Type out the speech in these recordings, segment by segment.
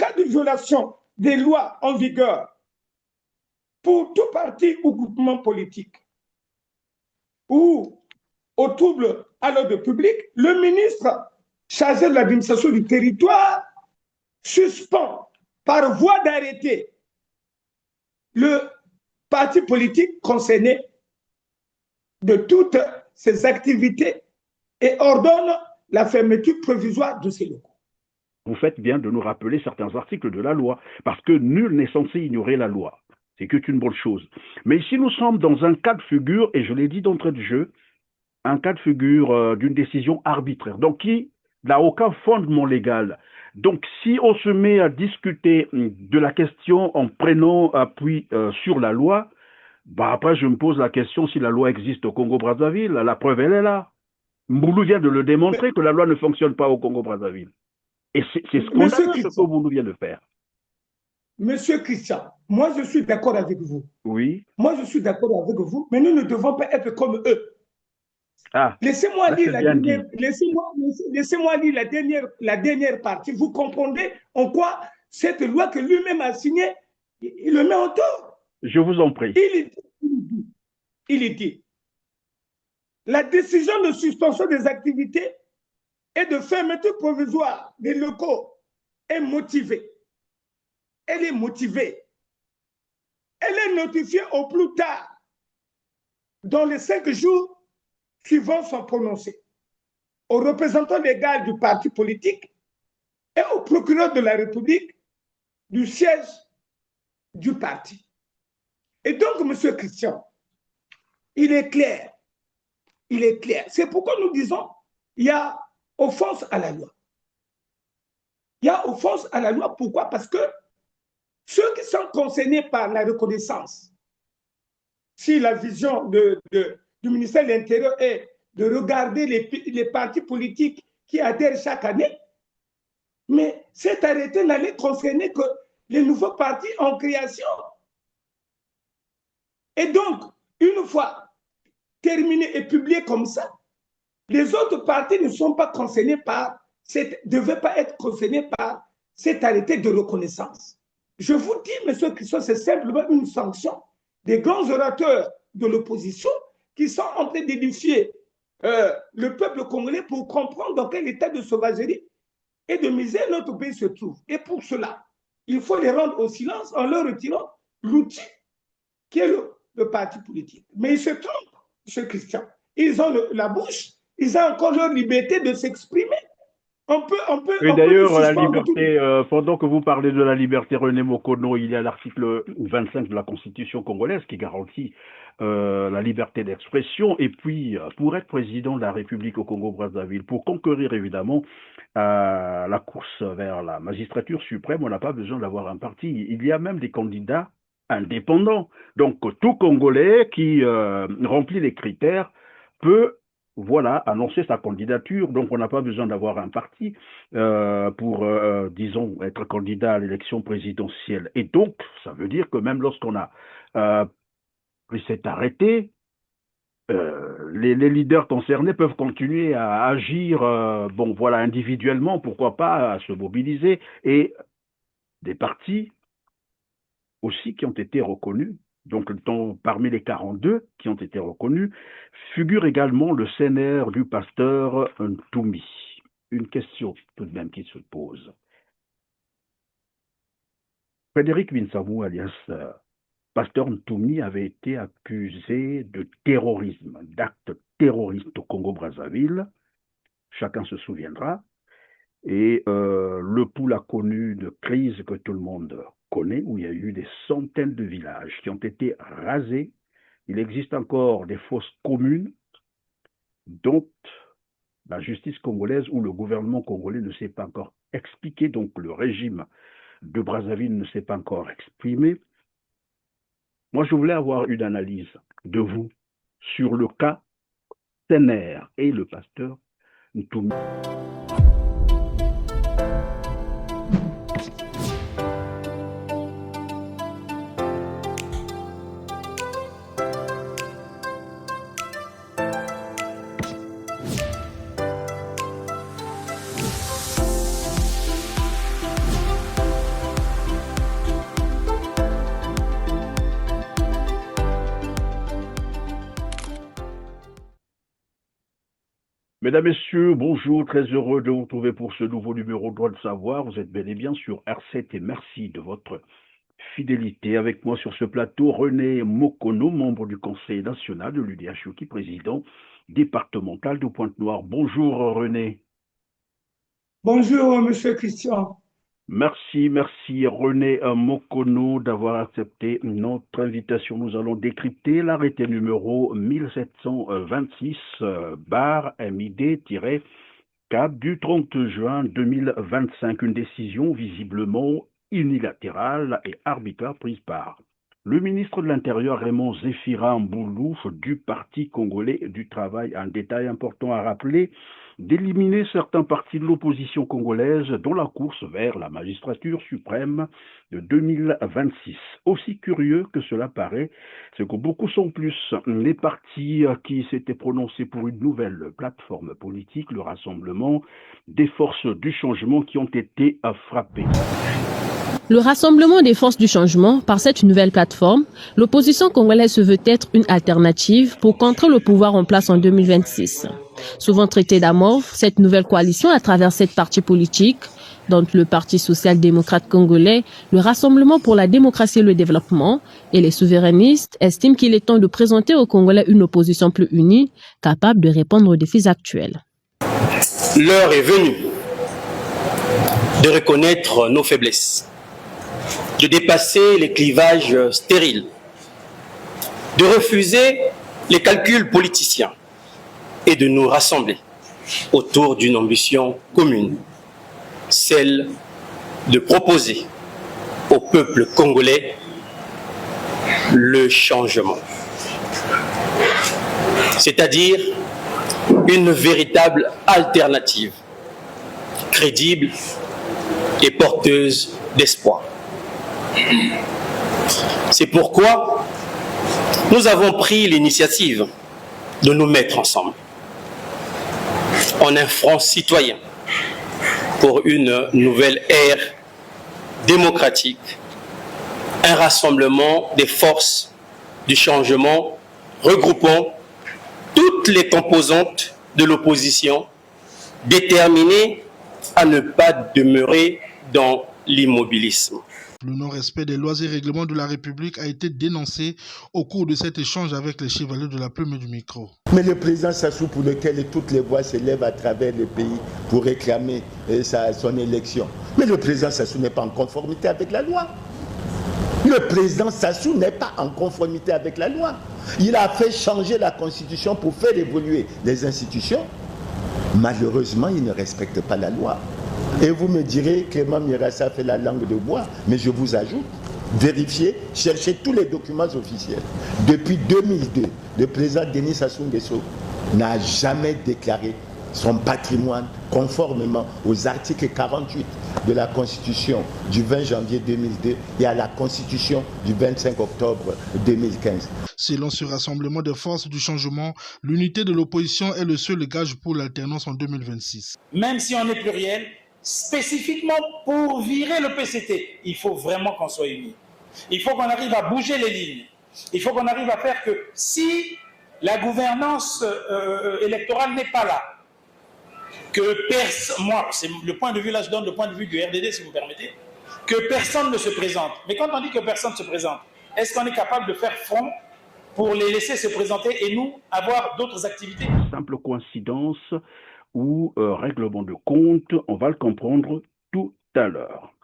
cas de violation des lois en vigueur pour tout parti ou groupement politique ou au trouble à l'ordre public, le ministre chargé de l'administration du territoire suspend par voie d'arrêté le parti politique concerné de toutes ses activités et ordonne la fermeture provisoire de ses locaux. Vous faites bien de nous rappeler certains articles de la loi, parce que nul n'est censé ignorer la loi. C'est que une bonne chose. Mais ici, nous sommes dans un cas de figure, et je l'ai dit d'entrée de jeu, un cas de figure d'une décision arbitraire, donc qui n'a aucun fondement légal. Donc, si on se met à discuter de la question en prenant appui sur la loi, bah après, je me pose la question si la loi existe au Congo-Brazzaville. La preuve, elle est là. Mboulou vient de le démontrer que la loi ne fonctionne pas au Congo-Brazzaville. Et c'est scandaleux ce que Mboulou vient de faire. Monsieur Christian, moi je suis d'accord avec vous. Oui. Moi je suis d'accord avec vous, mais nous ne devons pas être comme eux. Ah, laissez-moi lire la dernière partie. Vous comprenez en quoi cette loi que lui-même a signée, il le met en tort. Je vous en prie. Il dit, la décision de suspension des activités et de fermeture provisoire des locaux est motivée. Elle est motivée. Elle est notifiée au plus tard dans les 5 jours suivant son prononcé au représentant légal du parti politique et au procureur de la République du siège du parti. Et donc, M. Christian, il est clair. C'est pourquoi nous disons il y a offense à la loi. Il y a offense à la loi. Pourquoi? Parce que ceux qui sont concernés par la reconnaissance, si la vision du ministère de l'Intérieur est de regarder les partis politiques qui adhèrent chaque année, mais cet arrêté n'allait concerner que les nouveaux partis en création. Et donc, une fois terminé et publié comme ça, les autres partis ne sont pas concernés devaient pas être concernés par cet arrêté de reconnaissance. Je vous dis, M. Christian, c'est simplement une sanction des grands orateurs de l'opposition qui sont en train d'édifier le peuple congolais pour comprendre dans quel état de sauvagerie et de misère notre pays se trouve. Et pour cela, il faut les rendre au silence en leur retirant l'outil qui est le parti politique. Mais ils se trompent, M. Christian. Ils ont la bouche, ils ont encore leur liberté de s'exprimer. Et d'ailleurs, la liberté, pendant que vous parlez de la liberté, René Mokono, il y a l'article 25 de la Constitution congolaise qui garantit la liberté d'expression. Et puis, pour être président de la République au Congo-Brazzaville, pour conquérir évidemment la course vers la magistrature suprême, on n'a pas besoin d'avoir un parti. Il y a même des candidats indépendants. Donc, tout Congolais qui remplit les critères peut annoncer sa candidature. Donc, on n'a pas besoin d'avoir un parti pour, disons, être candidat à l'élection présidentielle. Et donc, ça veut dire que même lorsqu'on a pris cet arrêté, les leaders concernés peuvent continuer à agir, individuellement, pourquoi pas, à se mobiliser. Et des partis aussi qui ont été reconnus. Donc, parmi les 42 qui ont été reconnus, figure également le CNR du pasteur Ntoumi. Une question tout de même qui se pose. Frédéric Winsabou, alias pasteur Ntoumi, avait été accusé de terrorisme, d'actes terroristes au Congo-Brazzaville. Chacun se souviendra. Et le pouls a connu une crise que tout le monde connaît, où il y a eu des centaines de villages qui ont été rasés. Il existe encore des fosses communes dont la justice congolaise ou le gouvernement congolais ne s'est pas encore expliqué, donc le régime de Brazzaville ne s'est pas encore exprimé. Moi, je voulais avoir une analyse de vous sur le cas Tener et le pasteur Ntoumi. Mesdames, Messieurs, bonjour, très heureux de vous retrouver pour ce nouveau numéro Droit de Savoir. Vous êtes bel et bien sur R7 et merci de votre fidélité. Avec moi sur ce plateau, René Mokono, membre du Conseil national de l'UDHUT, président départemental de Pointe-Noire. Bonjour René. Bonjour, Monsieur Christian. Merci René Mokono d'avoir accepté notre invitation. Nous allons décrypter l'arrêté numéro 1726 bar MID-Cap du 30 juin 2025, une décision visiblement unilatérale et arbitraire prise par le ministre de l'Intérieur Raymond Zéphira Mboulou du Parti congolais du travail. Un détail important à rappeler, d'éliminer certains partis de l'opposition congolaise dans la course vers la magistrature suprême de 2026. Aussi curieux que cela paraît, c'est que beaucoup sont plus les partis qui s'étaient prononcés pour une nouvelle plateforme politique, le Rassemblement des forces du changement, qui ont été frappés. Le Rassemblement des forces du changement, par cette nouvelle plateforme, l'opposition congolaise se veut être une alternative pour contrer le pouvoir en place en 2026. Souvent traitée d'amorphe, cette nouvelle coalition à travers 7 partis politiques, dont le Parti social-démocrate congolais, le Rassemblement pour la démocratie et le développement et les souverainistes, estiment qu'il est temps de présenter aux Congolais une opposition plus unie, capable de répondre aux défis actuels. L'heure est venue de reconnaître nos faiblesses, de dépasser les clivages stériles, de refuser les calculs politiciens et de nous rassembler autour d'une ambition commune, celle de proposer au peuple congolais le changement, c'est-à-dire une véritable alternative, crédible et porteuse d'espoir. C'est pourquoi nous avons pris l'initiative de nous mettre ensemble en un front citoyen pour une nouvelle ère démocratique, un rassemblement des forces du changement regroupant toutes les composantes de l'opposition, déterminées à ne pas demeurer dans l'immobilisme. Le non-respect des lois et règlements de la République a été dénoncé au cours de cet échange avec les chevaliers de la plume et du micro. Mais le président Sassou, pour lequel toutes les voix s'élèvent à travers le pays pour réclamer son élection. Mais le président Sassou n'est pas en conformité avec la loi. Le président Sassou n'est pas en conformité avec la loi. Il a fait changer la constitution pour faire évoluer les institutions. Malheureusement, il ne respecte pas la loi. Et vous me direz, Clément Mirassa fait la langue de bois, mais je vous ajoute, vérifiez, cherchez tous les documents officiels. Depuis 2002, le président Denis Sassou Nguesso n'a jamais déclaré son patrimoine conformément aux articles 48 de la Constitution du 20 janvier 2002 et à la Constitution du 25 octobre 2015. Selon ce rassemblement des forces du changement, l'unité de l'opposition est le seul gage pour l'alternance en 2026. Même si on est pluriel, spécifiquement pour virer le PCT, il faut vraiment qu'on soit unis. Il faut qu'on arrive à bouger les lignes. Il faut qu'on arrive à faire que si la gouvernance électorale n'est pas là, que moi, c'est le point de vue, là je donne le point de vue du RDD si vous permettez, que personne ne se présente. Mais quand on dit que personne ne se présente, est-ce qu'on est capable de faire front pour les laisser se présenter et nous avoir d'autres activités? Simple coïncidence ou règlement de compte, on va le comprendre tout à l'heure.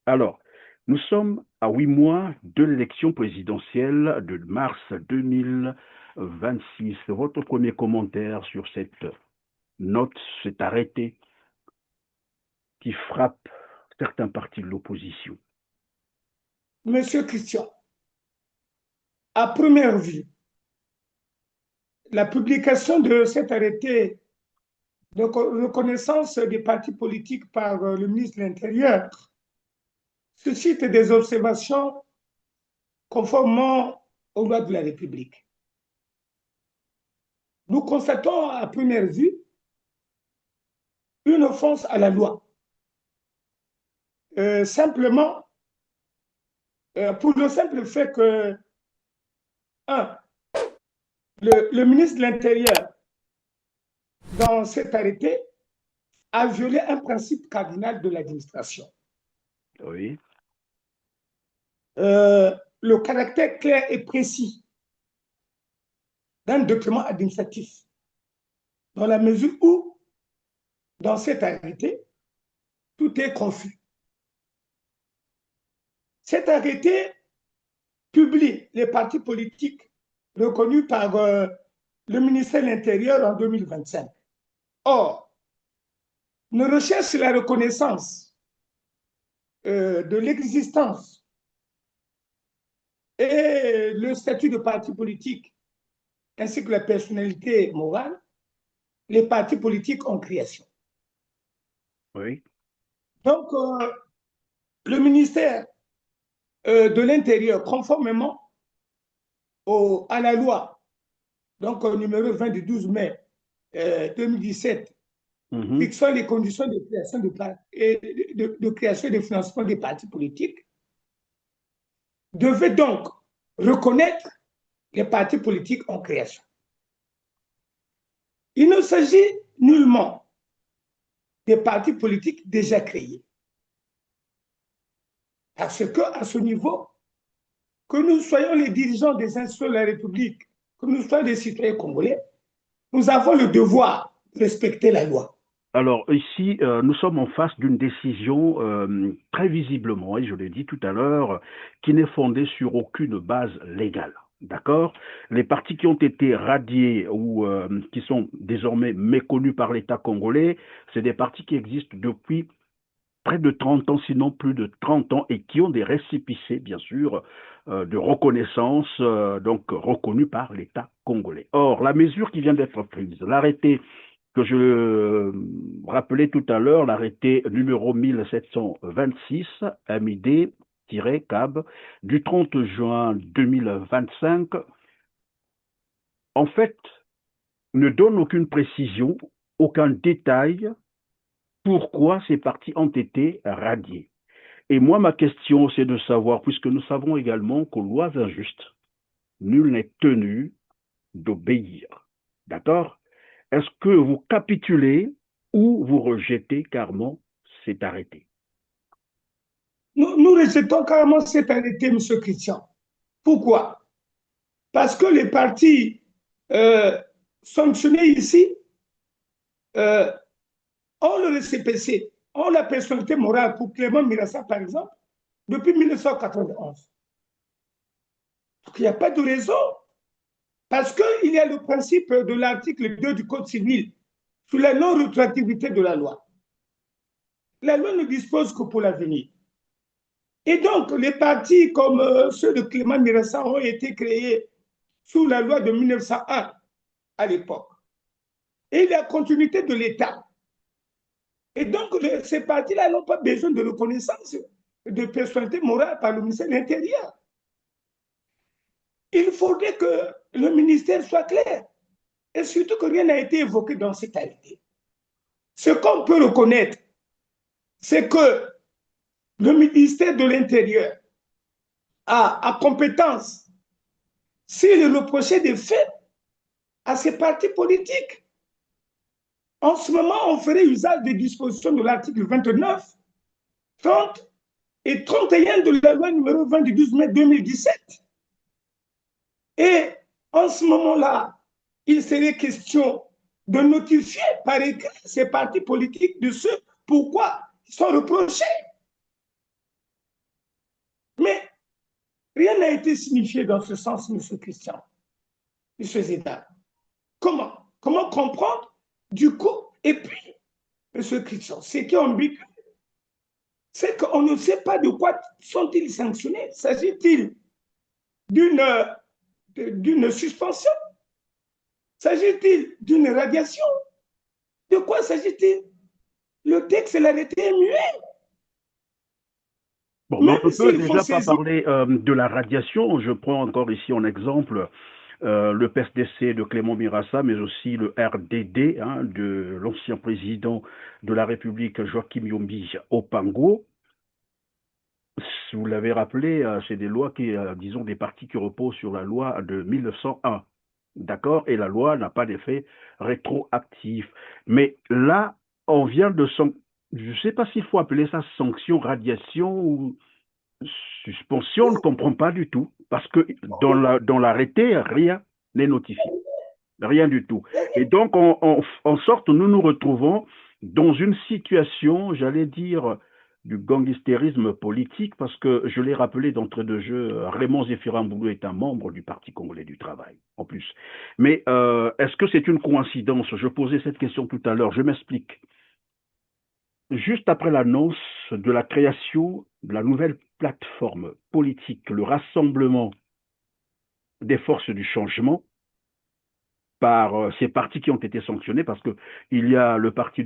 Alors, nous sommes à 8 mois de l'élection présidentielle de mars 2026. Votre premier commentaire sur cette note, cet arrêté qui frappe certains partis de l'opposition? Monsieur Christian, à première vue, la publication de cet arrêté de reconnaissance des partis politiques par le ministre de l'Intérieur suscite des observations conformément aux lois de la République. Nous constatons à première vue une offense à la loi. Simplement, pour le simple fait que, le ministre de l'Intérieur dans cet arrêté, a violé un principe cardinal de l'administration. Oui. Le caractère clair et précis d'un document administratif, dans la mesure où, dans cet arrêté, tout est confus. Cet arrêté publie les partis politiques reconnus par le ministère de l'Intérieur en 2025. Or, ne recherche la reconnaissance de l'existence et le statut de parti politique, ainsi que la personnalité morale, les partis politiques en création. Oui. Donc, le ministère de l'Intérieur, conformément à la loi, donc au numéro 20 du 12 mai 2017, fixant les conditions de création de création et de financement des partis politiques, devait donc reconnaître les partis politiques en création. Il ne s'agit nullement des partis politiques déjà créés. Parce qu'à ce niveau, que nous soyons les dirigeants des institutions de la République, que nous soyons des citoyens congolais, nous avons le devoir de respecter la loi. Alors ici, nous sommes en face d'une décision très visiblement, et je l'ai dit tout à l'heure, qui n'est fondée sur aucune base légale. D'accord? Les partis qui ont été radiés ou qui sont désormais méconnus par l'État congolais, c'est des partis qui existent depuis près de 30 ans, sinon plus de 30 ans, et qui ont des récépissés, bien sûr, de reconnaissance, donc reconnus par l'État congolais. Or, la mesure qui vient d'être prise, l'arrêté que je rappelais tout à l'heure, l'arrêté numéro 1726, MID-CAB, du 30 juin 2025, en fait, ne donne aucune précision, aucun détail pourquoi ces partis ont été radiés. Et moi, ma question, c'est de savoir, puisque nous savons également qu'aux lois injustes, nul n'est tenu d'obéir. D'accord? Est-ce que vous capitulez ou vous rejetez carrément cet arrêté? Nous rejetons carrément cet arrêté, M. Christian. Pourquoi? Parce que les partis sanctionnés ici ont le récépissé, ont la personnalité morale pour Clément Mirassa, par exemple, depuis 1991. Donc, il n'y a pas de raison. Parce qu'il y a le principe de l'article 2 du Code civil sur la non-rétroactivité de la loi. La loi ne dispose que pour l'avenir. Et donc, les partis comme ceux de Clément Mirassa ont été créés sous la loi de 1901 à l'époque. Et il y a continuité de l'État. Et donc, ces partis-là n'ont pas besoin de reconnaissance de personnalité morale par le ministère de l'Intérieur. Il faudrait que le ministère soit clair. Et surtout que rien n'a été évoqué dans cet arrêté. Ce qu'on peut reconnaître, c'est que le ministère de l'Intérieur a compétence s'il reprochait des faits à ces partis politiques. En ce moment, on ferait usage des dispositions de l'article 29, 30 et 31 de la loi numéro 20 du 12 mai 2017. Et en ce moment-là, il serait question de notifier par écrit ces partis politiques de ce pourquoi ils sont reprochés. Mais rien n'a été signifié dans ce sens, M. Christian, M. Zédar. Comment comprendre du coup? Et puis, M. Christian, ce qui est ambigu, c'est qu'on ne sait pas de quoi sont-ils sanctionnés. S'agit-il d'une suspension? S'agit-il d'une radiation? De quoi s'agit-il? Le texte et l'arrêté est muet. Bon, mais on ne peut déjà pas parler de la radiation. Je prends encore ici en exemple le PSDC de Clément Mirassa, mais aussi le RDD de l'ancien président de la République, Joachim Yombi Opango. Vous l'avez rappelé, c'est des lois qui, disons, des partis qui reposent sur la loi de 1901. D'accord? Et la loi n'a pas d'effet rétroactif. Mais là, on vient de... Je ne sais pas s'il faut appeler ça sanction, radiation ou suspension, on ne comprend pas du tout. Parce que dans l'arrêté, rien n'est notifié. Rien du tout. Et donc, en sorte, nous nous retrouvons dans une situation, j'allais dire, du gangstérisme politique, parce que je l'ai rappelé d'entrée de jeu, Raymond Zéphirine-Boulou est un membre du Parti congolais du travail, en plus. Mais est-ce que c'est une coïncidence? Je posais cette question tout à l'heure, je m'explique. Juste après l'annonce de la création de la nouvelle plateforme politique, le rassemblement des forces du changement, par ces partis qui ont été sanctionnés, parce qu'il y a le parti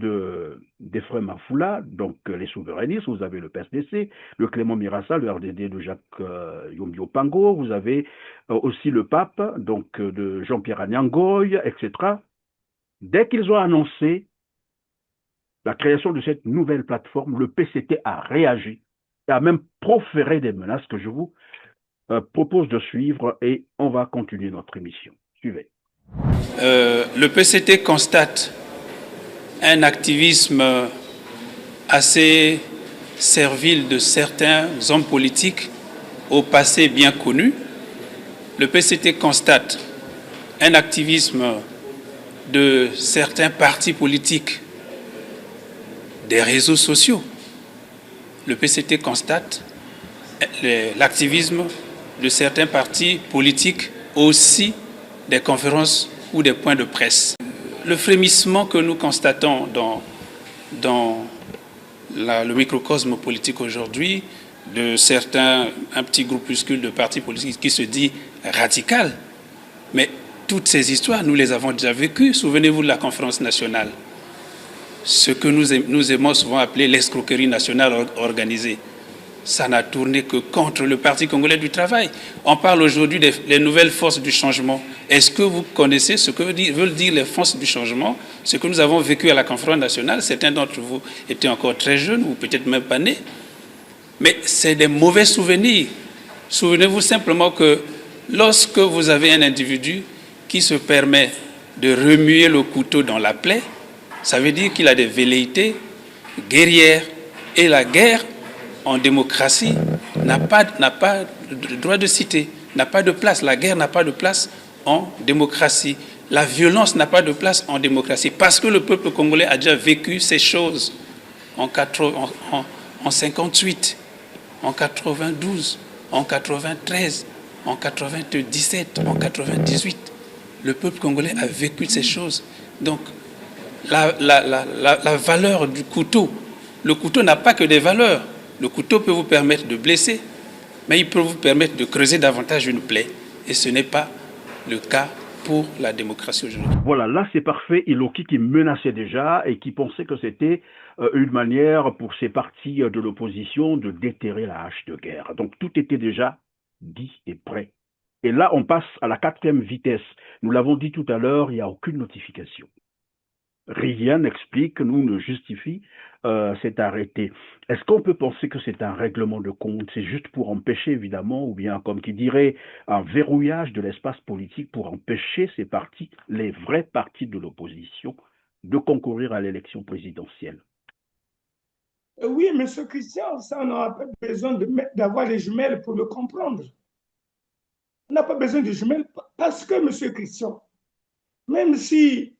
d'Ephraim Mafoula, donc les souverainistes, vous avez le PSDC, le Clément Mirassa, le RDD de Jacques Yombio Pango, vous avez aussi le Pape, donc de Jean-Pierre Anyangoy, etc. Dès qu'ils ont annoncé la création de cette nouvelle plateforme, le PCT a réagi et a même proféré des menaces que je vous propose de suivre et on va continuer notre émission. Suivez. Le PCT constate un activisme assez servile de certains hommes politiques au passé bien connu. Le PCT constate un activisme de certains partis politiques des réseaux sociaux. Le PCT constate l'activisme de certains partis politiques aussi des conférences ou des points de presse. Le frémissement que nous constatons dans le microcosme politique aujourd'hui, de certains, un petit groupuscule de partis politiques qui se dit radical, mais toutes ces histoires, nous les avons déjà vécues. Souvenez-vous de la conférence nationale, ce que nous aimons souvent appeler l'escroquerie nationale organisée. Ça n'a tourné que contre le Parti congolais du travail. On parle aujourd'hui des nouvelles forces du changement. Est-ce que vous connaissez ce que veulent dire les forces du changement? Ce que nous avons vécu à la conférence nationale, certains d'entre vous étaient encore très jeunes ou peut-être même pas nés. Mais c'est des mauvais souvenirs. Souvenez-vous simplement que lorsque vous avez un individu qui se permet de remuer le couteau dans la plaie, ça veut dire qu'il a des velléités guerrières. Et la guerre, en démocratie, n'a pas de droit de cité, n'a pas de place. La guerre n'a pas de place en démocratie. La violence n'a pas de place en démocratie. Parce que le peuple congolais a déjà vécu ces choses en 58, en 92, en 93, en 97, en 98. Le peuple congolais a vécu ces choses. Donc, la valeur du couteau, le couteau n'a pas que des valeurs. Le couteau peut vous permettre de blesser, mais il peut vous permettre de creuser davantage une plaie. Et ce n'est pas le cas pour la démocratie aujourd'hui. Voilà, là c'est parfait. Iloki qui menaçait déjà et qui pensait que c'était une manière pour ces partis de l'opposition de déterrer la hache de guerre. Donc tout était déjà dit et prêt. Et là on passe à la 4e vitesse. Nous l'avons dit tout à l'heure, il n'y a aucune notification. Rien n'explique, nous ne justifie cet arrêté. Est-ce qu'on peut penser que c'est un règlement de compte? C'est juste pour empêcher, évidemment, ou bien, comme qui dirait, un verrouillage de l'espace politique pour empêcher ces partis, les vrais partis de l'opposition, de concourir à l'élection présidentielle? Oui, M. Christian, ça, on n'aura pas besoin d'avoir les jumelles pour le comprendre. On n'a pas besoin de jumelles parce que, M. Christian, même si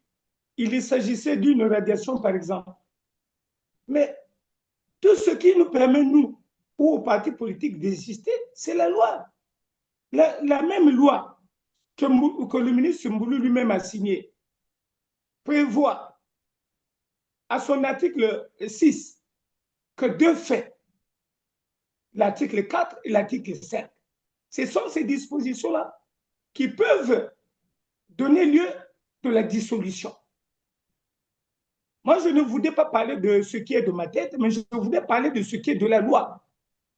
il s'agissait d'une radiation, par exemple. Mais tout ce qui nous permet, nous, ou aux partis politiques d'exister, c'est la loi. La même loi que le ministre Mboulou lui-même a signée prévoit à son article 6 que deux faits, l'article 4 et l'article 5, ce sont ces dispositions-là qui peuvent donner lieu de la dissolution. Moi, je ne voudrais pas parler de ce qui est de ma tête, mais je voudrais parler de ce qui est de la loi.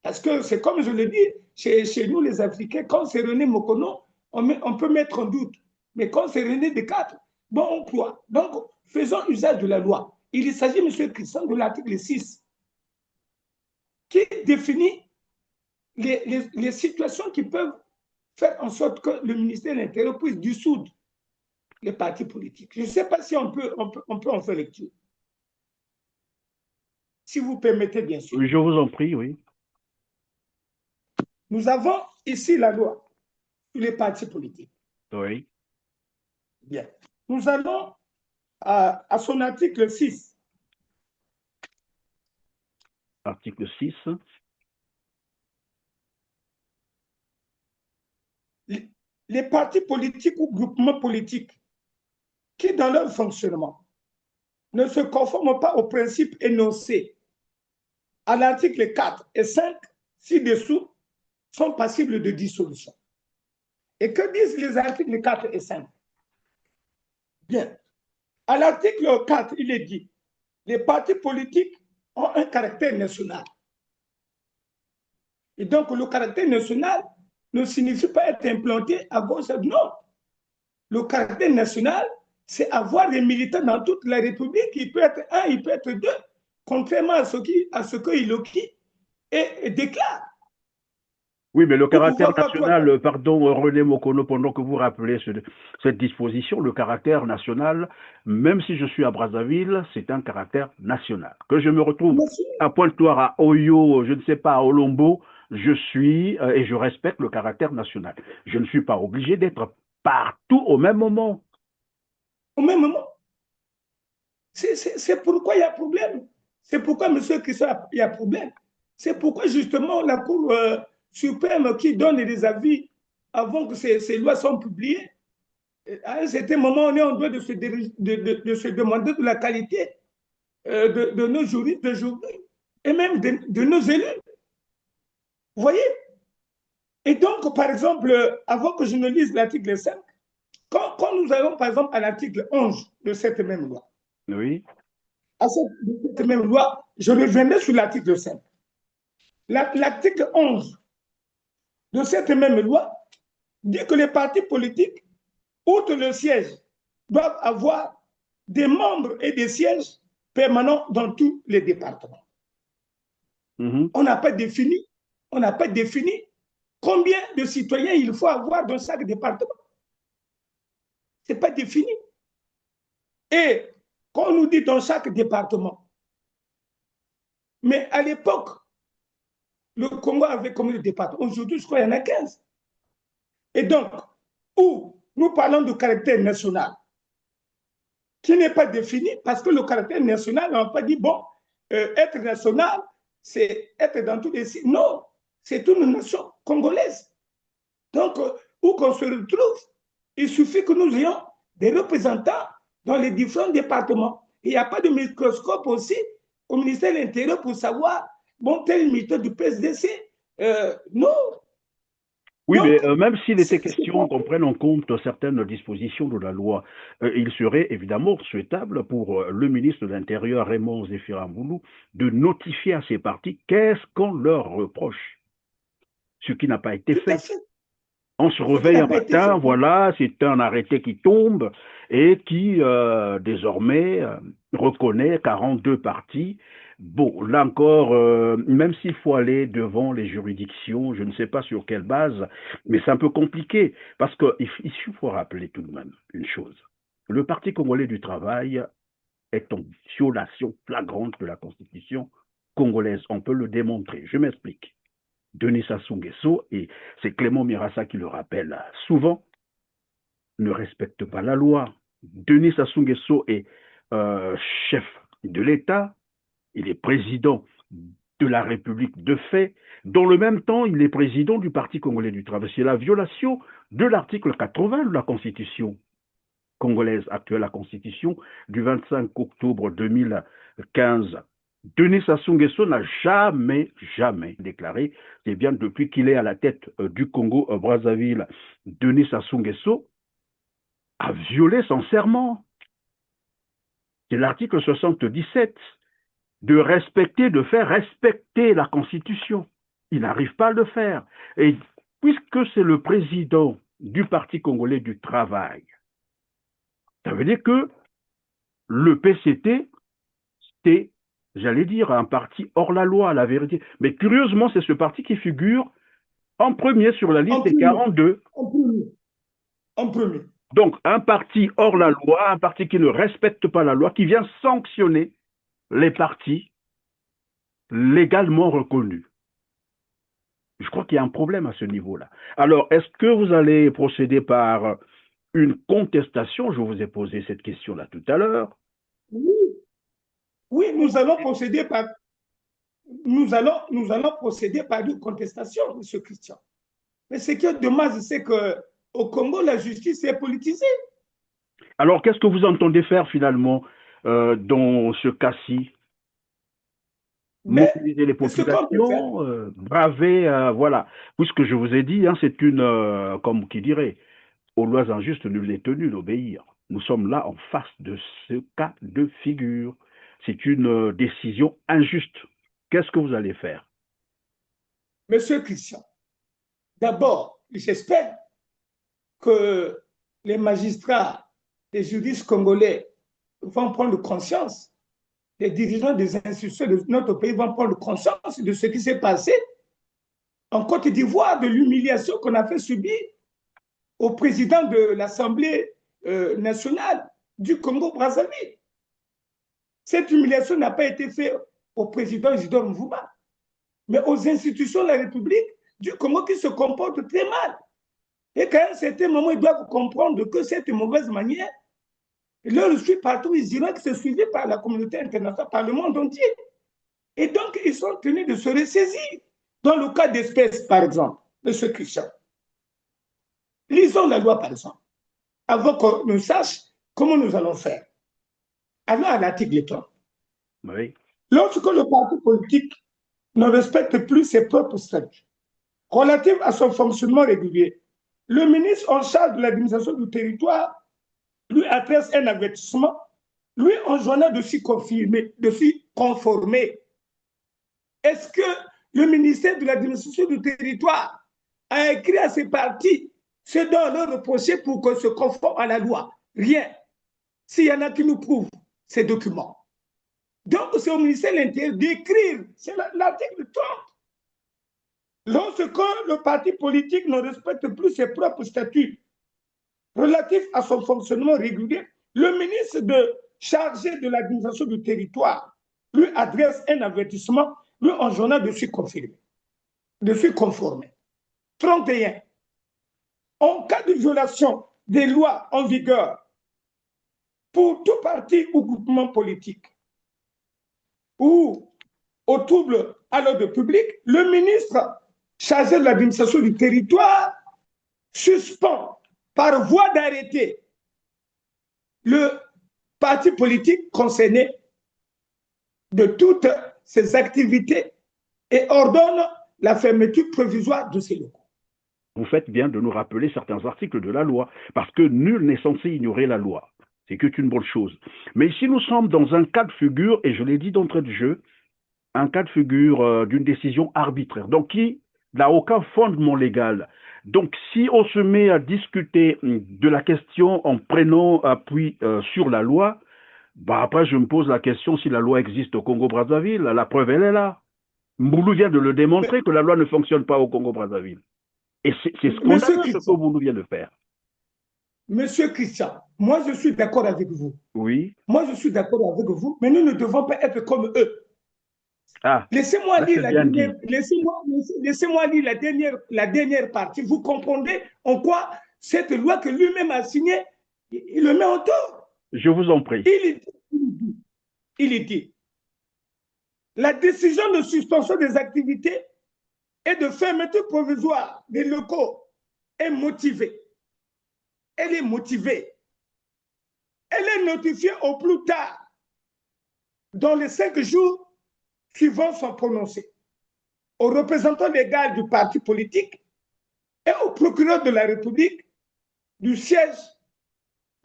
Parce que c'est comme je le dis, chez nous les Africains, quand c'est René Mokono, on peut mettre en doute. Mais quand c'est René Descartes, bon, on croit. Donc, faisons usage de la loi. Il s'agit, M. Christian, de l'article 6, qui définit les situations qui peuvent faire en sorte que le ministère de l'Intérieur puisse dissoudre les partis politiques. Je ne sais pas si on peut en faire lecture. Si vous permettez, bien sûr. Je vous en prie, oui. Nous avons ici la loi sur les partis politiques. Oui. Bien. Nous allons à son article 6. Article 6. Les partis politiques ou groupements politiques qui, dans leur fonctionnement, ne se conforment pas aux principes énoncés à l'article 4 et 5 ci-dessous sont passibles de dissolution. Et que disent les articles 4 et 5? Bien. À l'article 4, il est dit, les partis politiques ont un caractère national. Et donc, le caractère national ne signifie pas être implanté à gauche, non. Le caractère national, c'est avoir des militants dans toute la République. Il peut être un, il peut être deux, contrairement à ce que Iloki déclare. Oui, mais le caractère national, pardon René Mokono, pendant que vous rappelez cette disposition, le caractère national, même si je suis à Brazzaville, c'est un caractère national. Que je me retrouve à Pointe-Noire, à Oyo, je ne sais pas, à Olombo, je suis et je respecte le caractère national. Je ne suis pas obligé d'être partout au même moment. Au même moment. C'est pourquoi il y a problème. C'est pourquoi, monsieur Christophe, il y a problème. C'est pourquoi, justement, la Cour suprême qui donne des avis avant que ces lois soient publiées, à un certain moment, on est en droit de se demander de la qualité de nos juristes d'aujourd'hui et même de nos élus. Vous voyez? Et donc, par exemple, avant que je ne lise l'article 5, quand nous allons, par exemple, à l'article 11 de cette même loi, oui. À cette même loi, je reviendrai sur l'article 5. L'article 11 de cette même loi dit que les partis politiques, outre le siège, doivent avoir des membres et des sièges permanents dans tous les départements. On n'a pas défini combien de citoyens il faut avoir dans chaque département. Ce n'est pas défini. Et quand on nous dit dans chaque département, mais à l'époque, le Congo avait combien de départements? Aujourd'hui, je crois qu'il y en a 15. Et donc, où nous parlons de caractère national, qui n'est pas défini, parce que le caractère national, on n'a pas dit, bon, être national, c'est être dans tous les sites. Non, c'est une nation congolaise. Donc, où qu'on se retrouve, il suffit que nous ayons des représentants dans les différents départements. Il n'y a pas de microscope aussi au ministère de l'Intérieur pour savoir, bon, tel militant du PSDC. Non. Oui, donc, mais même s'il était question qu'on prenne en compte certaines dispositions de la loi, il serait évidemment souhaitable pour le ministre de l'Intérieur, Raymond Zéphira-Mboulou, de notifier à ces partis qu'est-ce qu'on leur reproche. Ce qui n'a pas été fait. On se réveille un matin, voilà, c'est un arrêté qui tombe et qui désormais reconnaît 42 partis. Bon, là encore, même s'il faut aller devant les juridictions, je ne sais pas sur quelle base, mais c'est un peu compliqué parce qu'il faut rappeler tout de même une chose. Le Parti congolais du travail est en violation flagrante de la Constitution congolaise. On peut le démontrer. Je m'explique. Denis Sassou Nguesso, et c'est Clément Mirassa qui le rappelle souvent, ne respecte pas la loi. Denis Sassou Nguesso est chef de l'État, il est président de la République de fait. Dans le même temps, il est président du Parti congolais du travail. C'est la violation de l'article 80 de la Constitution congolaise actuelle, la Constitution du 25 octobre 2015. Denis Sassou Nguesso n'a jamais déclaré, c'est bien depuis qu'il est à la tête du Congo Brazzaville, Denis Sassou Nguesso a violé son serment. C'est l'article 77, de faire respecter la Constitution. Il n'arrive pas à le faire. Et puisque c'est le président du Parti congolais du travail, ça veut dire que le PCT, c'est, j'allais dire, un parti hors la loi, la vérité. Mais curieusement, c'est ce parti qui figure en premier sur la liste des 42. En premier. Donc, un parti hors la loi, un parti qui ne respecte pas la loi, qui vient sanctionner les partis légalement reconnus. Je crois qu'il y a un problème à ce niveau-là. Alors, est-ce que vous allez procéder par une contestation? Je vous ai posé cette question-là tout à l'heure. Oui, nous allons procéder par une contestation, M. Christian. Mais ce qui est dommage, c'est qu'au Congo, la justice est politisée. Alors, qu'est-ce que vous entendez faire finalement dans ce cas-ci? Mobiliser les populations, braver, voilà. Puisque je vous ai dit, hein, c'est une, comme qui dirait, aux lois injustes, nul n'est tenu d'obéir. Nous sommes là en face de ce cas de figure. C'est une décision injuste. Qu'est-ce que vous allez faire? Monsieur Christian, d'abord, j'espère que les magistrats, les juristes congolais vont prendre conscience, les dirigeants des institutions de notre pays vont prendre conscience de ce qui s'est passé en Côte d'Ivoire, de l'humiliation qu'on a fait subir au président de l'Assemblée nationale du Congo-Brazzaville. Cette humiliation n'a pas été faite au président Isidore Mvuma, mais aux institutions de la République du Congo qui se comportent très mal. Et qu'à un certain moment, ils doivent comprendre que cette mauvaise manière, leur suit partout, ils diront que c'est suivi par la communauté internationale, par le monde entier. Et donc, ils sont tenus de se ressaisir. Dans le cas d'espèces, par exemple, M. Christian, lisons la loi, par exemple, avant qu'on ne sache comment nous allons faire. Allons à l'article 30. Oui. Lorsque le parti politique ne respecte plus ses propres statuts relatifs à son fonctionnement régulier, le ministre en charge de l'administration du territoire lui adresse un avertissement, lui enjoignant de s'y conformer. Est-ce que le ministère de l'administration du territoire a écrit à ces partis ce dont leur reprocher pour qu'on se conforme à la loi? Rien. S'il y en a qui nous prouvent ces documents. Donc, c'est au ministère de l'Intérieur d'écrire, c'est l'article 30. Lorsque le parti politique ne respecte plus ses propres statuts relatifs à son fonctionnement régulier, le ministre chargé de l'administration du territoire lui adresse un avertissement, lui enjoignant de s'y conformer. 31. En cas de violation des lois en vigueur, pour tout parti ou groupement politique, ou au trouble à l'ordre public, le ministre chargé de l'administration du territoire suspend par voie d'arrêté le parti politique concerné de toutes ses activités et ordonne la fermeture provisoire de ses locaux. Vous faites bien de nous rappeler certains articles de la loi, parce que nul n'est censé ignorer la loi. C'est qu'une bonne chose. Mais ici, nous sommes dans un cas de figure, et je l'ai dit d'entrée de jeu, un cas de figure d'une décision arbitraire, donc qui n'a aucun fondement légal. Donc, si on se met à discuter de la question en prenant appui sur la loi, bah après, je me pose la question si la loi existe au Congo-Brazzaville. La preuve, elle est là. Mboulou vient de le démontrer que la loi ne fonctionne pas au Congo-Brazzaville. Et c'est scandaleux ce que Mboulou vient de faire. Monsieur Christian, moi je suis d'accord avec vous. Oui. Moi je suis d'accord avec vous, mais nous ne devons pas être comme eux. Ah, laissez-moi lire la dernière partie. Vous comprenez en quoi cette loi que lui-même a signée, il le met en tort. Je vous en prie. Il dit, la décision de suspension des activités et de fermeture provisoire des locaux est motivée. Elle est motivée. Elle est notifiée au plus tard dans les 5 jours qui vont s'en prononcer aux représentants légaux du parti politique et au procureur de la République du siège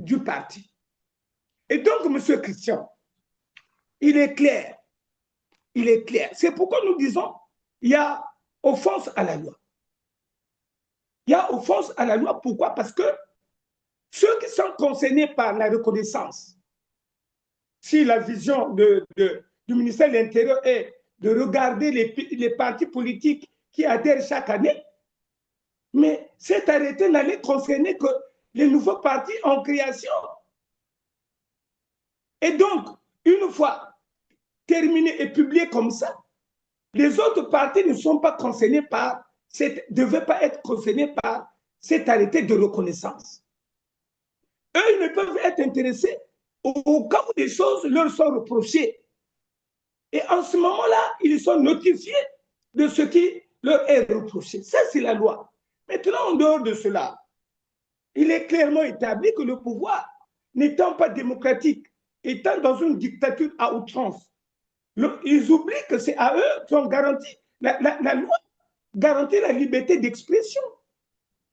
du parti. Et donc, M. Christian, il est clair. C'est pourquoi nous disons il y a offense à la loi. Il y a offense à la loi. Pourquoi? Parce que ceux qui sont concernés par la reconnaissance, si la vision du ministère de l'Intérieur est de regarder les partis politiques qui adhèrent chaque année, mais cet arrêté n'allait concerner que les nouveaux partis en création. Et donc, une fois terminé et publié comme ça, les autres partis ne sont pas concernés devaient pas être concernés par cet arrêté de reconnaissance. Eux, ils ne peuvent être intéressés au cas où des choses leur sont reprochées. Et en ce moment-là, ils sont notifiés de ce qui leur est reproché. Ça, c'est la loi. Maintenant, en dehors de cela, il est clairement établi que le pouvoir, n'étant pas démocratique, étant dans une dictature à outrance, ils oublient que c'est à eux qu'on garantit, la loi garantit la liberté d'expression.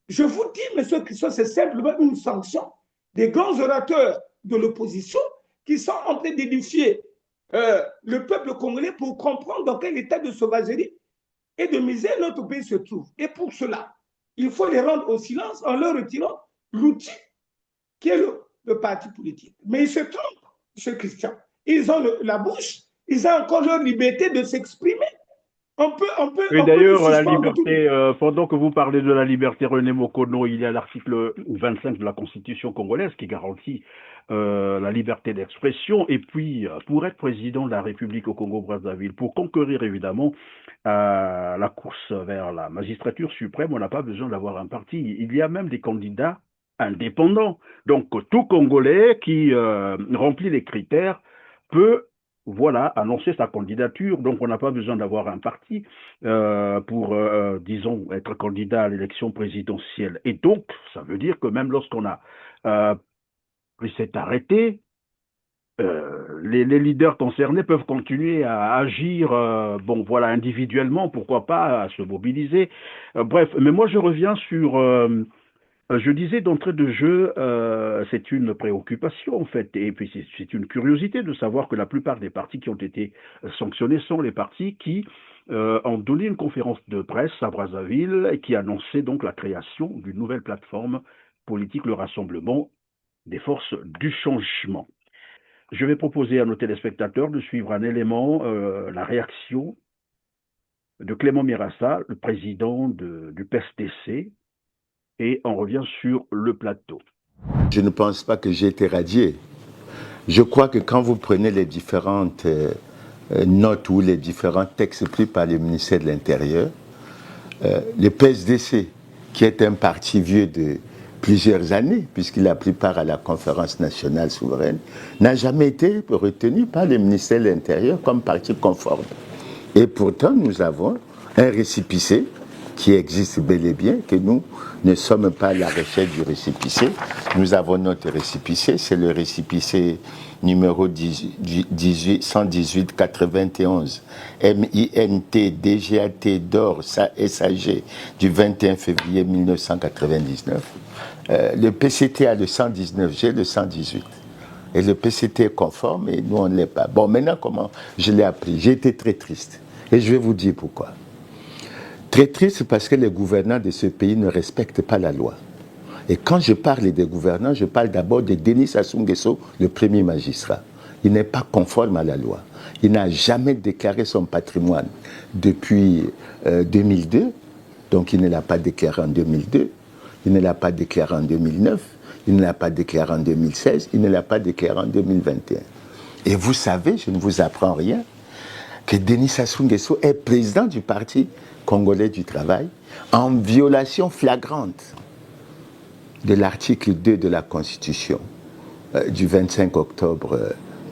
Je vous dis, M. Christophe, c'est simplement une sanction des grands orateurs de l'opposition qui sont en train d'édifier le peuple congolais pour comprendre dans quel état de sauvagerie et de misère notre pays se trouve. Et pour cela, il faut les rendre au silence en leur retirant l'outil qui est le parti politique. Mais ils se trompent, M. Christian. Ils ont la bouche, ils ont encore leur liberté de s'exprimer. Et d'ailleurs, la liberté, pendant que vous parlez de la liberté, René Mokono, il y a l'article 25 de la Constitution congolaise qui garantit la liberté d'expression. Et puis, pour être président de la République au Congo-Brazzaville, pour conquérir évidemment la course vers la magistrature suprême, on n'a pas besoin d'avoir un parti. Il y a même des candidats indépendants. Donc, tout Congolais qui remplit les critères peut annoncer sa candidature. Donc, on n'a pas besoin d'avoir un parti pour, disons, être candidat à l'élection présidentielle. Et donc, ça veut dire que même lorsqu'on a pris cet arrêté, les leaders concernés peuvent continuer à agir, individuellement, pourquoi pas, à se mobiliser. Bref, mais moi, je reviens sur... je disais d'entrée de jeu, c'est une préoccupation en fait, et puis c'est une curiosité de savoir que la plupart des partis qui ont été sanctionnés sont les partis qui ont donné une conférence de presse à Brazzaville et qui annonçaient donc la création d'une nouvelle plateforme politique, le Rassemblement des forces du changement. Je vais proposer à nos téléspectateurs de suivre un élément, la réaction de Clément Mirassa, le président du PSTC, et on revient sur le plateau. Je ne pense pas que j'ai été radié. Je crois que quand vous prenez les différentes notes ou les différents textes pris par le ministère de l'Intérieur, le PSDC, qui est un parti vieux de plusieurs années, puisqu'il a pris part à la conférence nationale souveraine, n'a jamais été retenu par le ministère de l'Intérieur comme parti conforme. Et pourtant, nous avons un récépissé qui existe bel et bien, que nous ne sommes pas à la recherche du récépissé. Nous avons notre récépissé, c'est le récépissé numéro 118-91, MINT DGAT d'or SAG du 21 février 1999. Le PCT a le 119, j'ai le 118. Et le PCT est conforme et nous on ne l'est pas. Bon, maintenant comment je l'ai appris? J'ai été très triste. Et je vais vous dire pourquoi. Très triste parce que les gouvernants de ce pays ne respectent pas la loi. Et quand je parle des gouvernants, je parle d'abord de Denis Sassou Nguesso, le premier magistrat. Il n'est pas conforme à la loi. Il n'a jamais déclaré son patrimoine depuis 2002. Donc il ne l'a pas déclaré en 2002. Il ne l'a pas déclaré en 2009. Il ne l'a pas déclaré en 2016. Il ne l'a pas déclaré en 2021. Et vous savez, je ne vous apprends rien, que Denis Sassou Nguesso est président du Parti congolais du travail en violation flagrante de l'article 2 de la Constitution du 25 octobre,